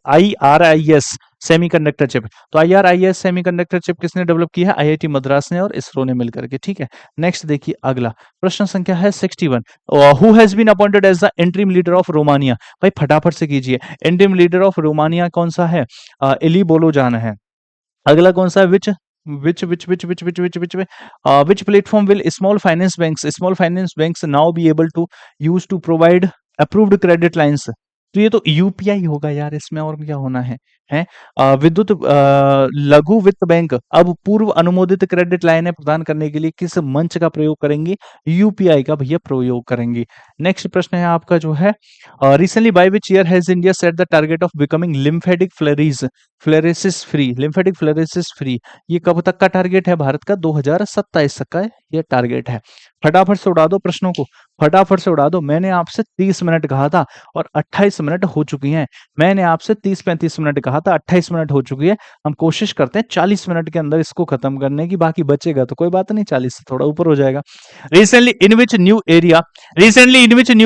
A: IRIS semiconductor chip? तो IRIS सेमीकंडक्टर चिप किसने डेवलप की है? IIT मद्रास ने और इसरो ने मिलकर के। ठीक है, नेक्स्ट देखिए अगला प्रश्न संख्या है 61, who has been appointed as the interim leader of Romania? भाई फटाफट से कीजिए, इंटरिम लीडर ऑफ रोमानिया कौन सा है? इली बोलोजान है। अगला कौन सा है? which platform will small finance banks now be able to use to provide approved credit lines? तो ये तो यूपीआई होगा यार, इसमें और क्या होना है? विद्युत लघु वित्त बैंक अब पूर्व अनुमोदित क्रेडिट लाइनें प्रदान करने के लिए किस मंच का प्रयोग करेंगे? यूपीआई का भैया प्रयोग करेंगे। नेक्स्ट प्रश्न है आपका जो है, recently by which year has India set the target of becoming lymphatic filariasis free? Lymphatic filariasis free ये कब तक का टारगेट है भारत का? 2027 तक का ये टारगेट है। फटाफट से उड़ा दो प्रश्नों को, फटाफट से उड़ा दो। मैंने आपसे 30 मिनट कहा था और 28 मिनट हो चुकी हैं। मैंने आपसे 30-35 मिनट कहा था, 28 मिनट हो चुकी है। हम कोशिश करते हैं 40 मिनट के अंदर इसको खत्म करने की, बाकी बचेगा तो कोई बात नहीं, 40 से थोड़ा ऊपर हो जाएगा। Recently in which new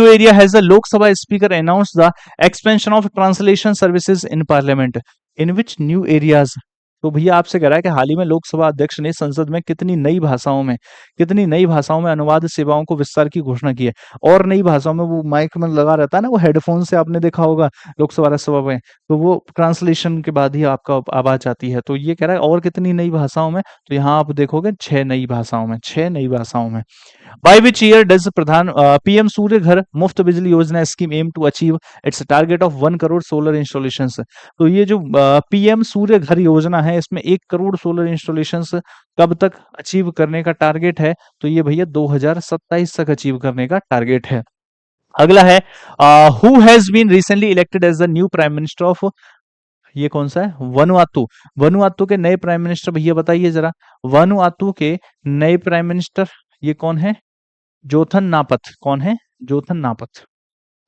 A: area has the Lok Sabha speaker announce the expansion of translation services in parliament? In which new areas? तो भैया आपसे कह रहा है कि हाल ही में लोकसभा अध्यक्ष ने संसद में कितनी नई भाषाओं में अनुवाद सेवाओं को विस्तार की घोषणा की है। और नई भाषाओं में वो माइक में लगा रहता है ना, वो हेडफोन से आपने देखा होगा लोकसभा राज्यसभा में, तो वो ट्रांसलेशन के बाद ही आपका आवाज आती है। तो ये कह रहा है और कितनी नई भाषाओं में? तो यहाँ आप देखोगे 6 नई भाषाओं में, 6 नई भाषाओं में। By which year does Pradhan PM Surya Ghar Muft Bijli Yojana scheme aim to achieve its target of 1 crore solar installation. तो ये जो पीएम सूर्य घर योजना है इसमें 1 करोड़ सोलर इंस्टॉलेशन कब तक अचीव करने का टारगेट है? तो ये भैया 2027 तक अचीव करने का टारगेट है। अगला है who has been recently elected as the new prime minister of, ये कौन सा है? वनुआतु। वनुआतु के नए प्राइम मिनिस्टर भैया बताइए जरा। वनुआतु के नए प्राइम मिनिस्टर ये कौन है? जोथन नापथ। कौन है? जोथन नापथ।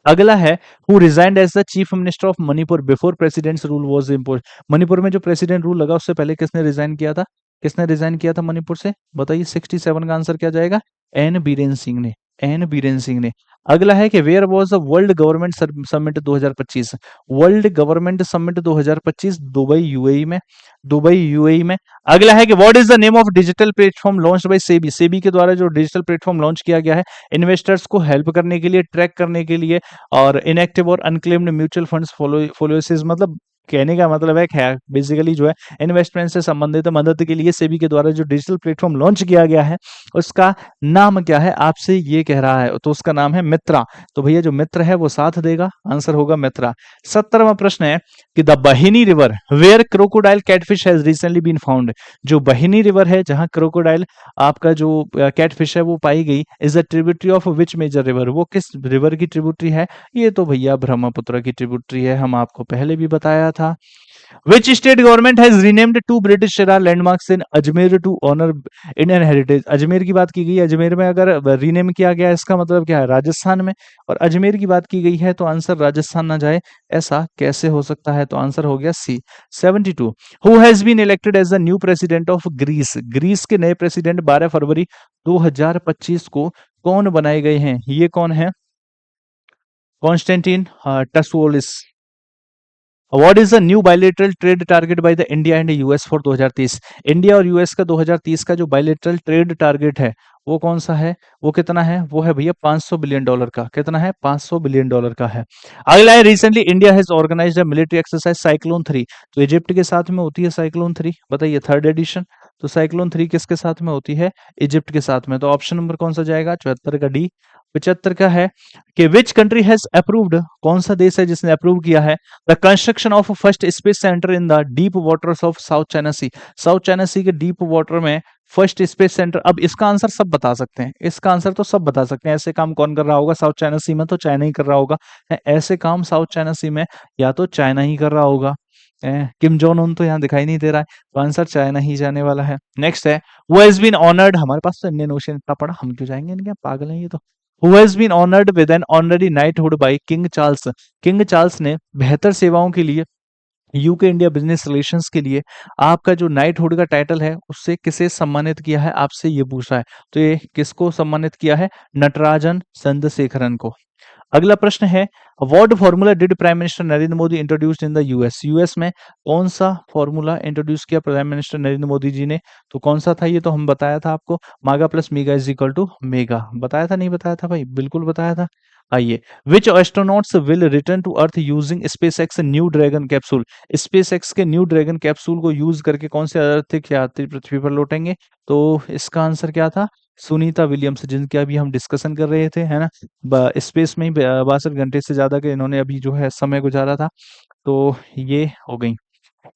A: अगला है who resigned as the chief minister of Manipur before president's rule was impose. Manipur में जो प्रेसिडेंट रूल लगा उससे पहले किसने रिजाइन किया था? किसने रिजाइन किया था मणिपुर से? बताइए। 67 का आंसर क्या जाएगा? एन बीरेन सिंह ने। एन बीरेन सिंह ने। अगला है कि where was the world government summit 2025। World government summit 2025 Dubai UAE में। दुबई यूएई में। अगला है कि what is the name of digital platform launched by SEBI. SEBI के द्वारा जो डिजिटल प्लेटफॉर्म लॉन्च किया गया है इन्वेस्टर्स को हेल्प करने के लिए, ट्रैक करने के लिए, और इनएक्टिव और अनक्लेम्ड म्यूचुअल फंड्स फॉलोसिस, मतलब कहने का मतलब है कि बेसिकली जो है इन्वेस्टमेंट से संबंधित मदद के लिए सेबी के द्वारा जो डिजिटल प्लेटफॉर्म लॉन्च किया गया है उसका नाम क्या है? आपसे ये कह रहा है तो उसका नाम है मित्रा। तो भैया जो मित्र है वो साथ देगा, आंसर होगा मित्रा। 17वां प्रश्न है कि the Bahini river where crocodile catfish has recently been found. जो बहिनी रिवर है जहां क्रोकोडाइल आपका जो कैटफिश है वो पाई गई, is the tributary of which major river. वो किस रिवर की ट्रिब्यूटरी है? ये तो भैया ब्रह्मपुत्र की ट्रिब्यूटरी है, हम आपको पहले भी बताया था। Which state government has renamed two British era landmarks in Ajmer to honor Indian heritage? Ajmer की बात की गई है, अजमेर में अगर रीनेम किया गया इसका मतलब क्या है? राजस्थान में। और अजमेर की बात की गई है तो आंसर राजस्थान ना जाए, ऐसा कैसे हो सकता है? तो आंसर हो गया सी 72। Who has been elected as the new president of Greece? Greece के नए प्रेसिडेंट 12 फरवरी 2025 को कौन बनाए गए हैं? ये कौन है? Constantine Tasoulas. What is the new bilateral trade target by the India and US for 2030? India और यूएस का 2030 का जो बायलेटरल ट्रेड टारगेट है वो कौन सा है? वो कितना है? वो है भैया $500 बिलियन का। कितना है? $500 बिलियन का है। अगला है recently India has organized a military exercise cyclone 3। तो इजिप्ट के साथ में होती है साइक्लोन 3, बताइए 3rd एडिशन। तो साइक्लोन 3 किसके साथ में होती है? इजिप्ट के साथ में। तो ऑप्शन नंबर कौन सा जाएगा? 74 का डी। 75 का है कि विच कंट्री हैज अप्रूव्ड, कौन सा देश है जिसने अप्रूव किया है the construction of first space centre in the deep waters of south China sea. South China sea के डीप वाटर में फर्स्ट स्पेस सेंटर। अब इसका आंसर सब बता सकते हैं, इसका आंसर तो सब बता सकते हैं। ऐसे काम कौन कर रहा होगा साउथ चाइना सी में? तो चाइना ही कर रहा होगा। ऐसे काम साउथ चाइना सी में या तो चाइना ही कर रहा होगा। किम जोन उन तो यहाँ दिखाई नहीं दे रहा है, तो आंसर चाइना ही जाने वाला है। नेक्स्ट है वो हैज बीन ऑनर्ड, हमारे पास तो इंडियन ओशन इतना पड़ा, हम क्यों जाएंगे इनके? पागल है ये तो। Who has been honored with an honorary knighthood by King Charles? King Charles ने बेहतर सेवाओं के लिए यूके इंडिया बिजनेस रिलेशंस के लिए आपका जो नाइटहुड का टाइटल है उससे किसे सम्मानित किया है? आपसे ये पूछा है। तो ये किसको सम्मानित किया है? नटराजन चंद्रशेखरन को। अगला प्रश्न है what formula did prime minister Narendra Modi introduced in the US. US में कौन सा फॉर्मूला इंट्रोड्यूस किया प्राइम मिनिस्टर नरेंद्र मोदी जी ने? तो कौन सा था? ये तो हम बताया था आपको, मागा plus मीगा is equal to mega. बताया था नहीं बताया था भाई? बिल्कुल बताया था। आइए, which astronauts will return to earth using SpaceX new dragon capsule. SpaceX के न्यू ड्रैगन कैप्सूल को यूज करके कौन से आर्थिक यात्री पृथ्वी पर लौटेंगे? तो इसका आंसर क्या था? सुनीता विलियम्स, जिनके अभी हम डिस्कशन कर रहे थे, है ना। स्पेस में ही 62 घंटे से ज्यादा के इन्होंने अभी जो है समय गुजारा था। तो ये हो गई।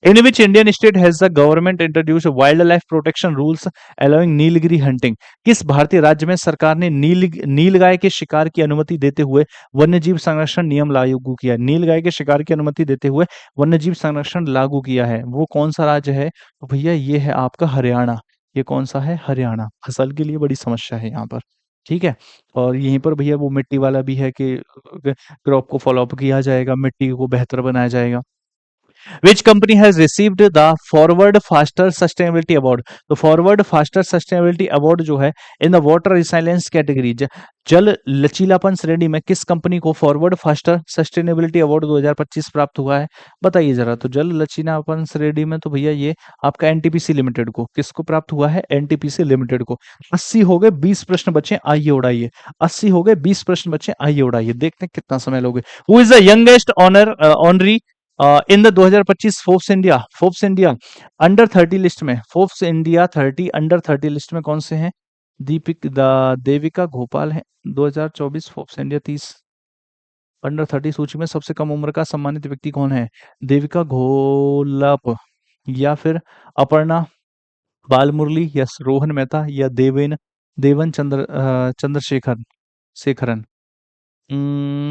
A: In which Indian state has the government introduce wildlife protection rules allowing Nilgiri hunting. किस भारतीय राज्य में सरकार ने नीलगाय के शिकार की अनुमति देते हुए वन्यजीव संरक्षण नियम लागू किया है? नीलगाय के शिकार की अनुमति देते हुए वन्यजीव संरक्षण लागू किया है, वो कौन सा राज्य है? तो भैया ये है आपका हरियाणा। ये कौन सा है? हरियाणा। फसल के लिए बड़ी समस्या है यहाँ पर, ठीक है। और यहीं पर भैया वो मिट्टी वाला भी है कि क्रॉप को फॉलो अप किया जाएगा, मिट्टी को बेहतर बनाया जाएगा। Which company has received the Forward Faster Sustainability Award? तो Forward Faster Sustainability Award जो है in the water resilience category, जल लचीलापन श्रेणी में किस कंपनी को फॉरवर्ड फास्टर सस्टेनेबिलिटी अवार्ड 2025 प्राप्त हुआ है? बताइए जरा। तो जल लचीलापन श्रेणी में तो भैया ये आपका एनटीपीसी लिमिटेड को, किसको प्राप्त हुआ है? एनटीपीसी लिमिटेड को। 80 हो गए, 20 प्रश्न बचे, आइए उड़ाइए। 80 हो गए, 20 प्रश्न बचे, आइए उड़ाइए। देखते हैं कितना समय लोगे। Who is the youngest honoree in the 2025 Forbes India under 30 list में? फोर्ब्स इंडिया 30 अंडर 30 लिस्ट में कौन से हैं? देविका घोपाल है 2024 फोर्ब्स इंडिया 30 अंडर 30 सूची में सबसे कम उम्र का सम्मानित व्यक्ति कौन है? देविका घोलप, या फिर अपर्णा बालमुरली, या रोहन मेहता, या देवन चंद्रशेखर शेखरन।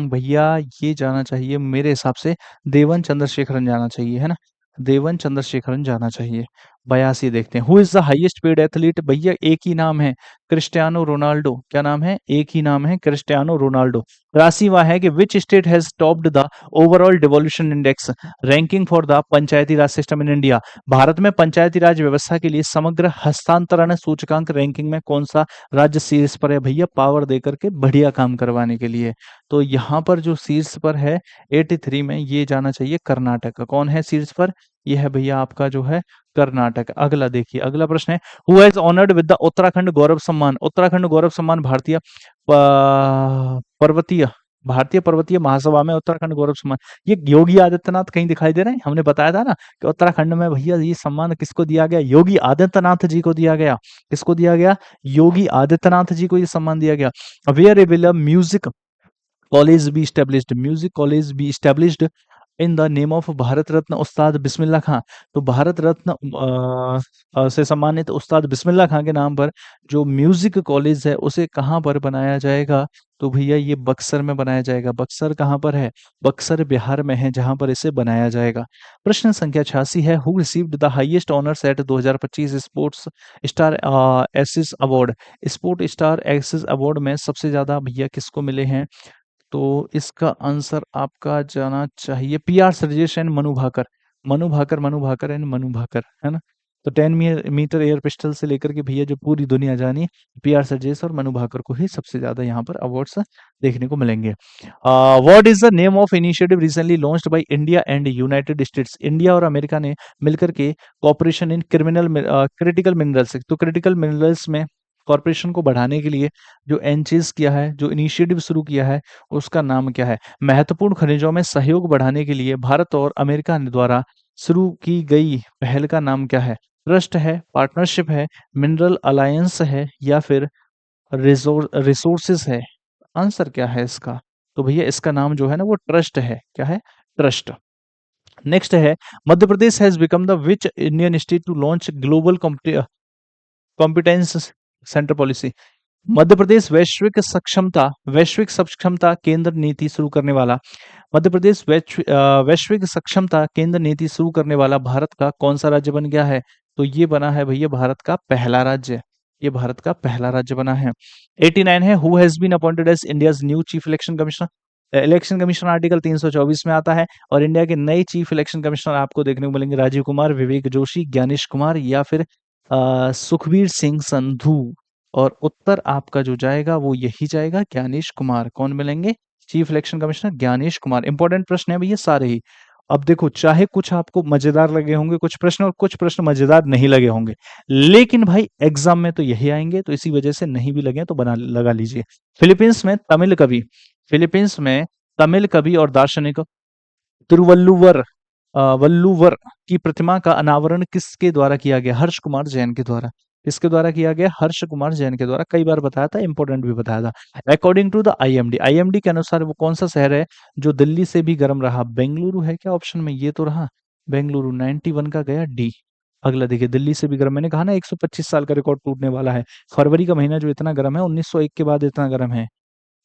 A: भैया ये जाना चाहिए मेरे हिसाब से, देवन चंद्रशेखरन जाना चाहिए, है ना? देवन चंद्रशेखरन जाना चाहिए। 82 देखते हैं। Who is the highest paid athlete? भैया एक ही नाम है, क्रिस्टियानो रोनाल्डो। क्या नाम है? एक ही नाम है, क्रिस्टियानो रोनाल्डो। राशि वह है कि which state has topped the overall devolution index ranking for the Panchayati Raj system in India? Bharat में पंचायती राज व्यवस्था के लिए समग्र हस्तांतरण सूचकांक रैंकिंग में कौन सा राज्य शीर्ष पर है? भैया पावर दे करके बढ़िया काम करवाने के लिए। तो यहाँ पर जो शीर्ष पर है 83 में, ये जाना चाहिए कर्नाटक। कौन है शीर्ष पर? ये है भैया आपका जो है कर्नाटक। अगला देखिए, अगला प्रश्न है, who has honoured with the Uttarakhand Gaurav Samman? Uttarakhand Gaurav सम्मान पर्वतीय भारतीय पर्वतीय महासभा में उत्तराखंड गौरव सम्मान, ये योगी आदित्यनाथ कहीं दिखाई दे रहे हैं? हमने बताया था ना कि उत्तराखंड में भैया ये सम्मान किसको दिया गया? योगी आदित्यनाथ जी को दिया गया। किसको दिया गया? योगी आदित्यनाथ जी को ये सम्मान दिया गया। Where will music college be established? Music college be established in the name of Bharat Ratna Ustad Bismillah खां। तो भारत रत्न से सम्मानित उस्ताद बिस्मिल्लाह खां के नाम पर जो म्यूजिक कॉलेज है उसे कहाँ पर बनाया जाएगा? तो भैया ये बक्सर में बनाया जाएगा। बक्सर कहाँ पर है? बक्सर बिहार में है, जहां पर इसे बनाया जाएगा। प्रश्न संख्या 86 है, who received the highest honours at 2025 sports star aces award? Sport star aces award में सबसे ज्यादा भैया किसको मिले हैं? तो इसका आंसर आपका जाना चाहिए PR Sreejesh and Manu Bhaker. Manu Bhaker and Manu Bhaker, है ना? तो 10 मीटर एयर पिस्टल से लेकर के भैया जो पूरी दुनिया जानी, पीआर सरजेश और मनु भाकर को ही सबसे ज्यादा यहाँ पर अवार्ड्स देखने को मिलेंगे। What is the name of initiative recently launched by India and United states? India और अमेरिका ने मिलकर के कॉपरेशन इन क्रिटिकल मिनरल्स, तो क्रिटिकल मिनरल्स में कॉर्पोरेशन को बढ़ाने के लिए जो एनचेज किया है, जो इनिशिएटिव शुरू किया है, उसका नाम क्या है? महत्वपूर्ण खनिजों में सहयोग बढ़ाने के लिए भारत और अमेरिका द्वारा शुरू की गई पहल का नाम क्या है? ट्रस्ट है, पार्टनरशिप है, मिनरल अलायंस है, या फिर रिसोर्सेस है? आंसर क्या है इसका? तो भैया इसका नाम जो है ना वो ट्रस्ट है। क्या है? ट्रस्ट। नेक्स्ट है, Madhya Pradesh has become the which Indian state to launch global competence centre policy? Madhya Pradesh वैश्विक सक्षमता केंद्र नीति शुरू करने वाला, मध्य प्रदेश वैश्विक सक्षमता केंद्र नीति शुरू करने वाला भारत का कौन सा राज्य बन गया है? तो ये बना है भैया भारत का पहला राज्य। ये भारत का पहला राज्य बना है। 89 है, who has been appointed as India's new chief election commissioner? Election commissioner article 324 में आता है, और इंडिया के नए चीफ इलेक्शन कमिश्नर आपको देखने को मिलेंगे राजीव कुमार, विवेक जोशी, ज्ञानेश कुमार, या फिर सुखबीर सिंह संधू। और उत्तर आपका जो जाएगा वो यही जाएगा, ज्ञानेश कुमार। कौन मिलेंगे? Chief election commissioner Gyanesh Kumar. Important प्रश्न है भैया सारे ही। अब देखो, चाहे कुछ आपको मजेदार लगे होंगे कुछ प्रश्न, और कुछ प्रश्न मजेदार नहीं लगे होंगे, लेकिन भाई एग्जाम में तो यही आएंगे, तो इसी वजह से नहीं भी लगे तो बना लगा लीजिए। फिलीपींस में तमिल कवि और दार्शनिक तिरुवल्लुवर वल्लुवर की प्रतिमा का अनावरण किसके द्वारा किया गया? हर्ष कुमार जैन के द्वारा। किसके द्वारा किया गया? हर्ष कुमार जैन के द्वारा। कई बार बताया था, इंपॉर्टेंट भी बताया था। अकॉर्डिंग टू द आईएमडी के अनुसार वो कौन सा शहर है जो दिल्ली से भी गर्म रहा? बेंगलुरु है क्या ऑप्शन में? ये तो रहा बेंगलुरु। 91 का गया डी। अगला देखिए, दिल्ली से भी गर्म, मैंने कहा ना 125 साल का रिकॉर्ड टूटने वाला है। फरवरी का महीना जो इतना गर्म है, 1901 के बाद इतना गर्म है।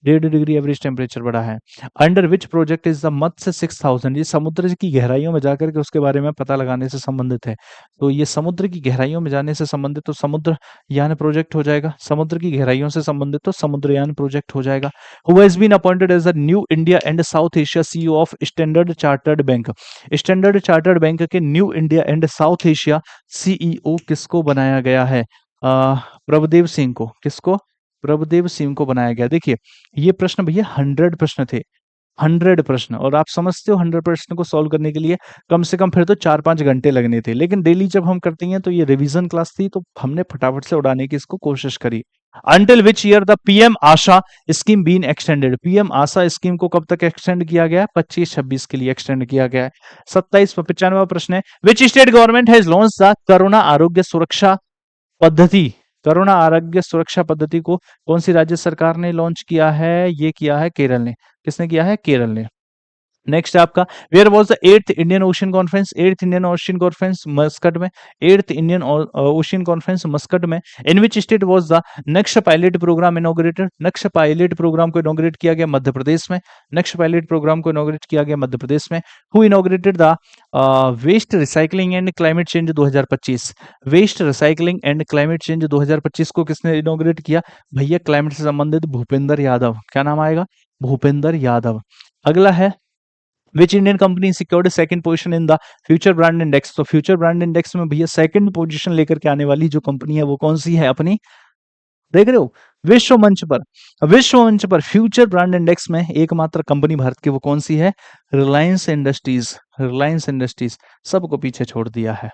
A: 1.5 डिग्री एवरेज टेम्परेचर बढ़ा है। Under which project is the Matsya 6000? ये समुद्र की गहराइयों में जाकर के उसके बारे में पता लगाने से संबंधित है। तो ये समुद्र की गहराइयों में जाने से संबंधित तो समुद्रयान प्रोजेक्ट हो जाएगा। समुद्र की गहराइयों से संबंधित तो समुद्रयान प्रोजेक्ट हो जाएगा। Who has been appointed as the new India and South Asia CEO of Standard Chartered bank? Standard Chartered bank के new India and South Asia CEO किसको बनाया गया है? प्रभुदेव सिंह को। किसको? प्रभुदेव सिंह को बनाया गया। देखिए, ये प्रश्न भैया 100 प्रश्न थे, 100 प्रश्न, और आप समझते हो 100 प्रश्न को सॉल्व करने के लिए कम से कम फिर तो 4-5 घंटे लगने थे। लेकिन डेली जब हम करते हैं तो ये रिवीजन क्लास थी, तो हमने फटाफट से उड़ाने की इसको कोशिश करी। Until which year the PM Aasha scheme been extended? PM Aasha scheme को कब तक एक्सटेंड किया गया? 25-26 के लिए एक्सटेंड किया गया है। 95वां प्रश्न है, which state government has launch the Karuna Arogya Suraksha पद्धति? करुणा आरोग्य सुरक्षा पद्धति को कौन सी राज्य सरकार ने लॉन्च किया है? ये किया है केरल ने। किसने किया है? केरल ने। नेक्स्ट आपका, where was the eighth Indian ocean conference? Eighth Indian ocean conference Muscat में। Eighth Indian ocean conference Muscat में। In which state was the next pilot programme inaugurated? Next pilot programme को इनॉग्रेट किया गया मध्य प्रदेश में। Next pilot programme को inaugurate किया गया मध्य प्रदेश में। Who inaugurated the waste recycling and climate change 2025? Waste recycling and climate change 2025 को किसने इनॉग्रेट किया? भैया क्लाइमेट से संबंधित भूपेंद्र यादव। क्या नाम आएगा? भूपेंद्र यादव। अगला है, which Indian company secured second position in the future brand index? तो फ्यूचर ब्रांड इंडेक्स में भैया सेकंड पोजीशन लेकर के आने वाली जो कंपनी है वो कौन सी है अपनी? देख रहे हो, विश्व मंच पर, विश्व मंच पर फ्यूचर ब्रांड इंडेक्स में एकमात्र कंपनी भारत की, वो कौन सी है? रिलायंस इंडस्ट्रीज। रिलायंस इंडस्ट्रीज सबको पीछे छोड़ दिया है।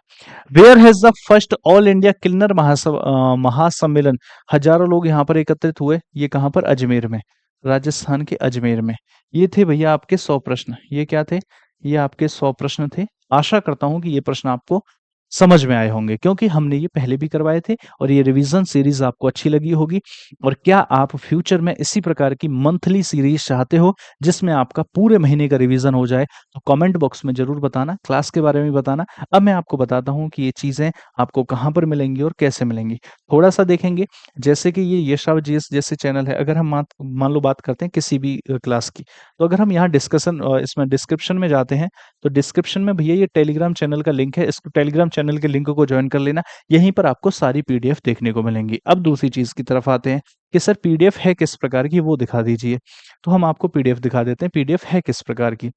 A: Where has the first all India Kinnar Mahasammelan? हजारों लोग यहाँ पर एकत्रित हुए। ये कहाँ पर? अजमेर में, राजस्थान के अजमेर में। ये थे भैया आपके 100 प्रश्न। ये क्या थे? ये आपके 100 प्रश्न थे। आशा करता हूं कि ये प्रश्न आपको समझ में आए होंगे, क्योंकि हमने ये पहले भी करवाए थे और ये रिवीजन सीरीज आपको अच्छी लगी होगी। और क्या आप फ्यूचर में इसी प्रकार की मंथली सीरीज चाहते हो जिसमें आपका पूरे महीने का रिवीजन हो जाए? तो कमेंट बॉक्स में जरूर बताना, क्लास के बारे में बताना। अब मैं आपको बताता हूँ कि ये चीजें आपको कहाँ पर मिलेंगी और कैसे मिलेंगी। थोड़ा सा देखेंगे, जैसे कि ये यशाव जीएस जैसे चैनल है, अगर हम मान लो बात करते हैं किसी भी क्लास की, तो अगर हम यहाँ डिस्कशन इसमें डिस्क्रिप्शन में जाते हैं, तो डिस्क्रिप्शन में भैया ये टेलीग्राम चैनल का लिंक है, इस टेलीग्राम चैनल के लिंक को ज्वाइन कर लेना। यहीं पर आपको सारी पीडीएफ देखने को मिलेंगी। अब दूसरी चीज की तरफ आते हैं कि सर पीडीएफ है किस प्रकार की, वो दिखा दीजिए। तो हम आपको पीडीएफ दिखा देते हैं, पीडीएफ है किस प्रकार की।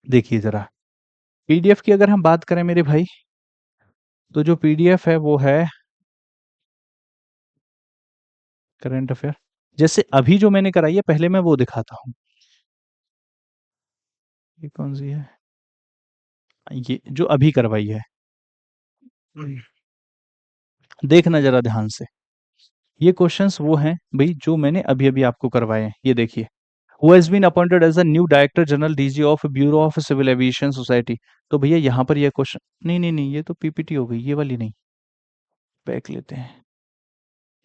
A: देखिए जरा, पीडीएफ की अगर हम बात करें मेरे भाई, तो जो पीडीएफ है वो है करंट अफेयर। जैसे अभी जो मैंने कराई है, पहले मैं वो दिखाता हूँ। ये कौन सी है? ये जो अभी करवाई है, देखना जरा ध्यान से। ये क्वेश्चंस वो हैं भाई जो मैंने अभी अभी आपको करवाए हैं। ये देखिए, who has been appointed as a new director general DG of bureau of civil aviation society? तो भैया यहाँ पर ये क्वेश्चन, नहीं नहीं नहीं, ये तो पीपीटी हो गई, ये वाली नहीं। बैक लेते हैं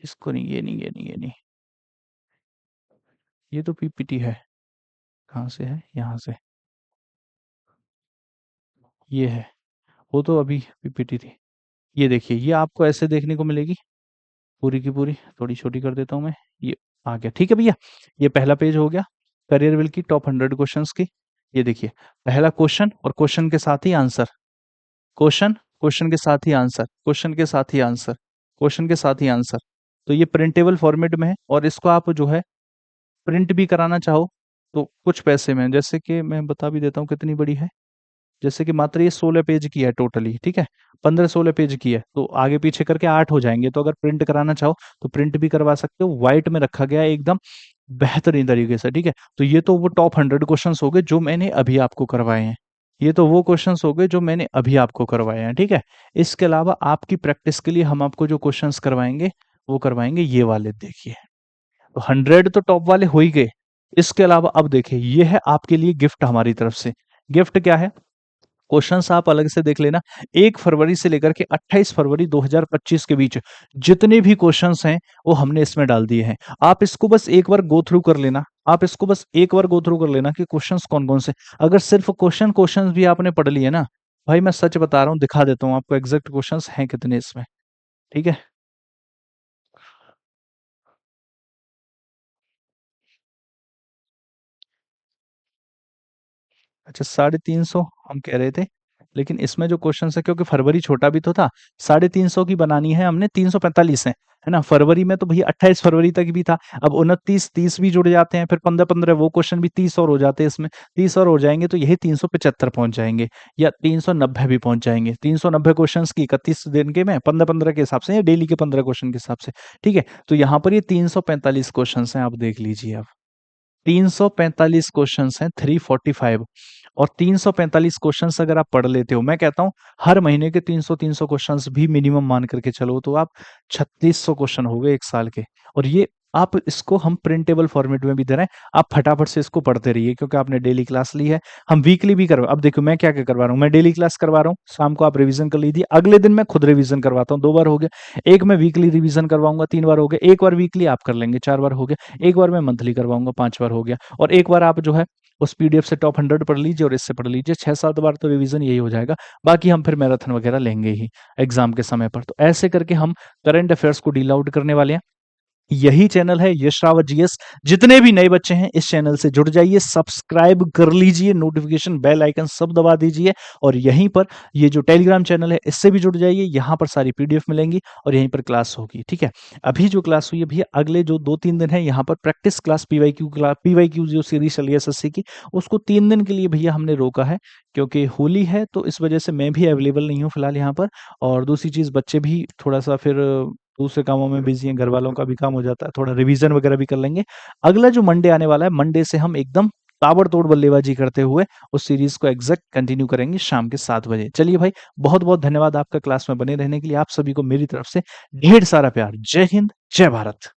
A: इसको, नहीं ये नहीं ये नहीं ये नहीं, ये तो पीपीटी है। कहाँ से है? यहाँ से, ये है। वो तो अभी पीपीटी थी। ये देखिए, ये आपको ऐसे देखने को मिलेगी पूरी की पूरी। थोड़ी छोटी कर देता हूँ मैं, ये आ गया। ठीक है भैया, ये पहला पेज हो गया करियर विल की टॉप 100 क्वेश्चंस की। ये देखिए, पहला क्वेश्चन और क्वेश्चन के साथ ही आंसर, क्वेश्चन, क्वेश्चन के साथ ही आंसर, क्वेश्चन के साथ ही आंसर, क्वेश्चन के साथ ही आंसर। तो ये प्रिंटेबल फॉर्मेट में है, और इसको आप जो है प्रिंट भी कराना चाहो तो कुछ पैसे में, जैसे कि मैं बता भी देता हूँ कितनी बड़ी है। जैसे कि मात्र ये 16 पेज की है टोटली, ठीक है, 15-16 पेज की है, तो आगे पीछे करके 8 हो जाएंगे। तो अगर प्रिंट कराना चाहो तो प्रिंट भी करवा सकते हो। व्हाइट में रखा गया है एकदम बेहतरीन तरीके से, ठीक है। तो ये तो वो टॉप 100 क्वेश्चंस हो गए जो मैंने अभी आपको करवाए हैं। ये तो वो क्वेश्चंस हो गए जो मैंने अभी आपको करवाए हैं, ठीक है। इसके अलावा आपकी प्रैक्टिस के लिए हम आपको जो क्वेश्चंस करवाएंगे वो करवाएंगे ये वाले। देखिए, तो 100 तो टॉप वाले हो ही गए। इसके अलावा अब देखिए, ये है आपके लिए गिफ्ट हमारी तरफ से। गिफ्ट क्या है? क्वेश्चंस आप अलग से देख लेना। 1 फरवरी से लेकर के 28 फरवरी 2025 के बीच जितने भी क्वेश्चंस हैं वो हमने इसमें डाल दिए हैं। आप इसको बस एक बार गो थ्रू कर लेना। आप इसको बस एक बार गो थ्रू कर लेना कि क्वेश्चंस कौन-कौन से। अगर सिर्फ क्वेश्चंस भी आपने पढ़ लिए ना, भाई मैं सच बता रहा हूँ, दिखा देता हूँ आपको एग्जैक्ट क्वेश्चंस हैं कितने इसमें। ठीक है? अच्छा, 350 हम कह रहे थे, लेकिन इसमें जो क्वेश्चन है, क्योंकि फरवरी छोटा भी तो था, 350 की बनानी है हमने, 345 है ना। फरवरी में तो भैया 28 फरवरी तक भी था। अब 29 30 भी जुड़ जाते हैं, फिर 15 15 वो क्वेश्चन भी 30 और हो जाते हैं इसमें। 30 और हो जाएंगे तो यही 375 पहुंच जाएंगे, या 390 भी पहुंच जाएंगे। 390 क्वेश्चन की 31 दिन के में 15 15 के हिसाब से, या डेली के 15 क्वेश्चन के हिसाब से। ठीक है, तो यहाँ पर ये 345 क्वेश्चन हैं, आप देख लीजिए। अब 345 क्वेश्चंस हैं, 345। और 345 क्वेश्चंस अगर आप पढ़ लेते हो, मैं कहता हूं हर महीने के 300 क्वेश्चंस भी मिनिमम मान करके चलो, तो आप 3600 क्वेश्चन हो गए एक साल के। और ये आप इसको हम प्रिंटेबल फॉर्मेट में भी दे रहे हैं, आप फटाफट से इसको पढ़ते रहिए क्योंकि आपने डेली क्लास ली है। हम वीकली भी करवा, अब देखो मैं क्या-क्या करवा रहा हूँ, मैं डेली क्लास करवा रहा हूँ, शाम को आप रिवीजन कर लीजिए, अगले दिन मैं खुद रिवीजन करवाता हूँ, 2 बार हो गया। एक मैं वीकली रिवीजन करवाऊँगा, 3 बार हो गया, एक बार वीकली आप कर लेंगे, 4 बार हो गया, एक बार मैं मंथली करवाऊँगा, 5 बार हो गया और एक बार आप जो है उस पीडीएफ से टॉप 100 पढ़ लीजिए और इससे पढ़ लीजिए, 6-7 बार तो रिवीजन यही हो जाएगा। बाकी हम फिर मैराथन वगैरह लेंगे ही एग्ज़ाम के समय पर। तो ऐसे करके हम करंट अफेयर्स को डील आउट करने वाले हैं। यही चैनल है यश रावत जीएस। जितने भी नए बच्चे हैं इस चैनल से जुड़ जाइए, सब्सक्राइब कर लीजिए, नोटिफिकेशन बेल आइकन सब दबा दीजिए और यहीं पर ये जो टेलीग्राम चैनल है इससे भी जुड़ जाइए, यहाँ पर सारी पीडीएफ मिलेंगी और यहीं पर क्लास होगी, ठीक है। अभी जो क्लास हुई है भैया, अगले जो 2-3 दिन है यहाँ पर प्रैक्टिस क्लास पीवाईक्यू जो सीरीज चली है एसएससी की, उसको 3 दिन के लिए भैया हमने रोका है क्योंकि होली है, तो इस वजह से मैं भी अवेलेबल नहीं हूँ फिलहाल यहाँ पर। और दूसरी चीज़, बच्चे भी थोड़ा सा फिर दूसरे कामों में बिज़ी हैं, घर वालों का भी काम हो जाता है, थोड़ा रिवीज़न वगैरह भी कर लेंगे। अगला जो मंडे आने वाला है, मंडे से हम एकदम ताबड़तोड़ बल्लेबाज़ी करते हुए उस सीरीज़ को एग्ज़ैक्ट कंटिन्यू करेंगे शाम के 7 बजे। चलिए भाई, बहुत-बहुत धन्यवाद आपका क्लास में बने रहने के लिए। आप सभी को मेरी तरफ से ढेर सारा प्यार। जय हिंद, जय भारत।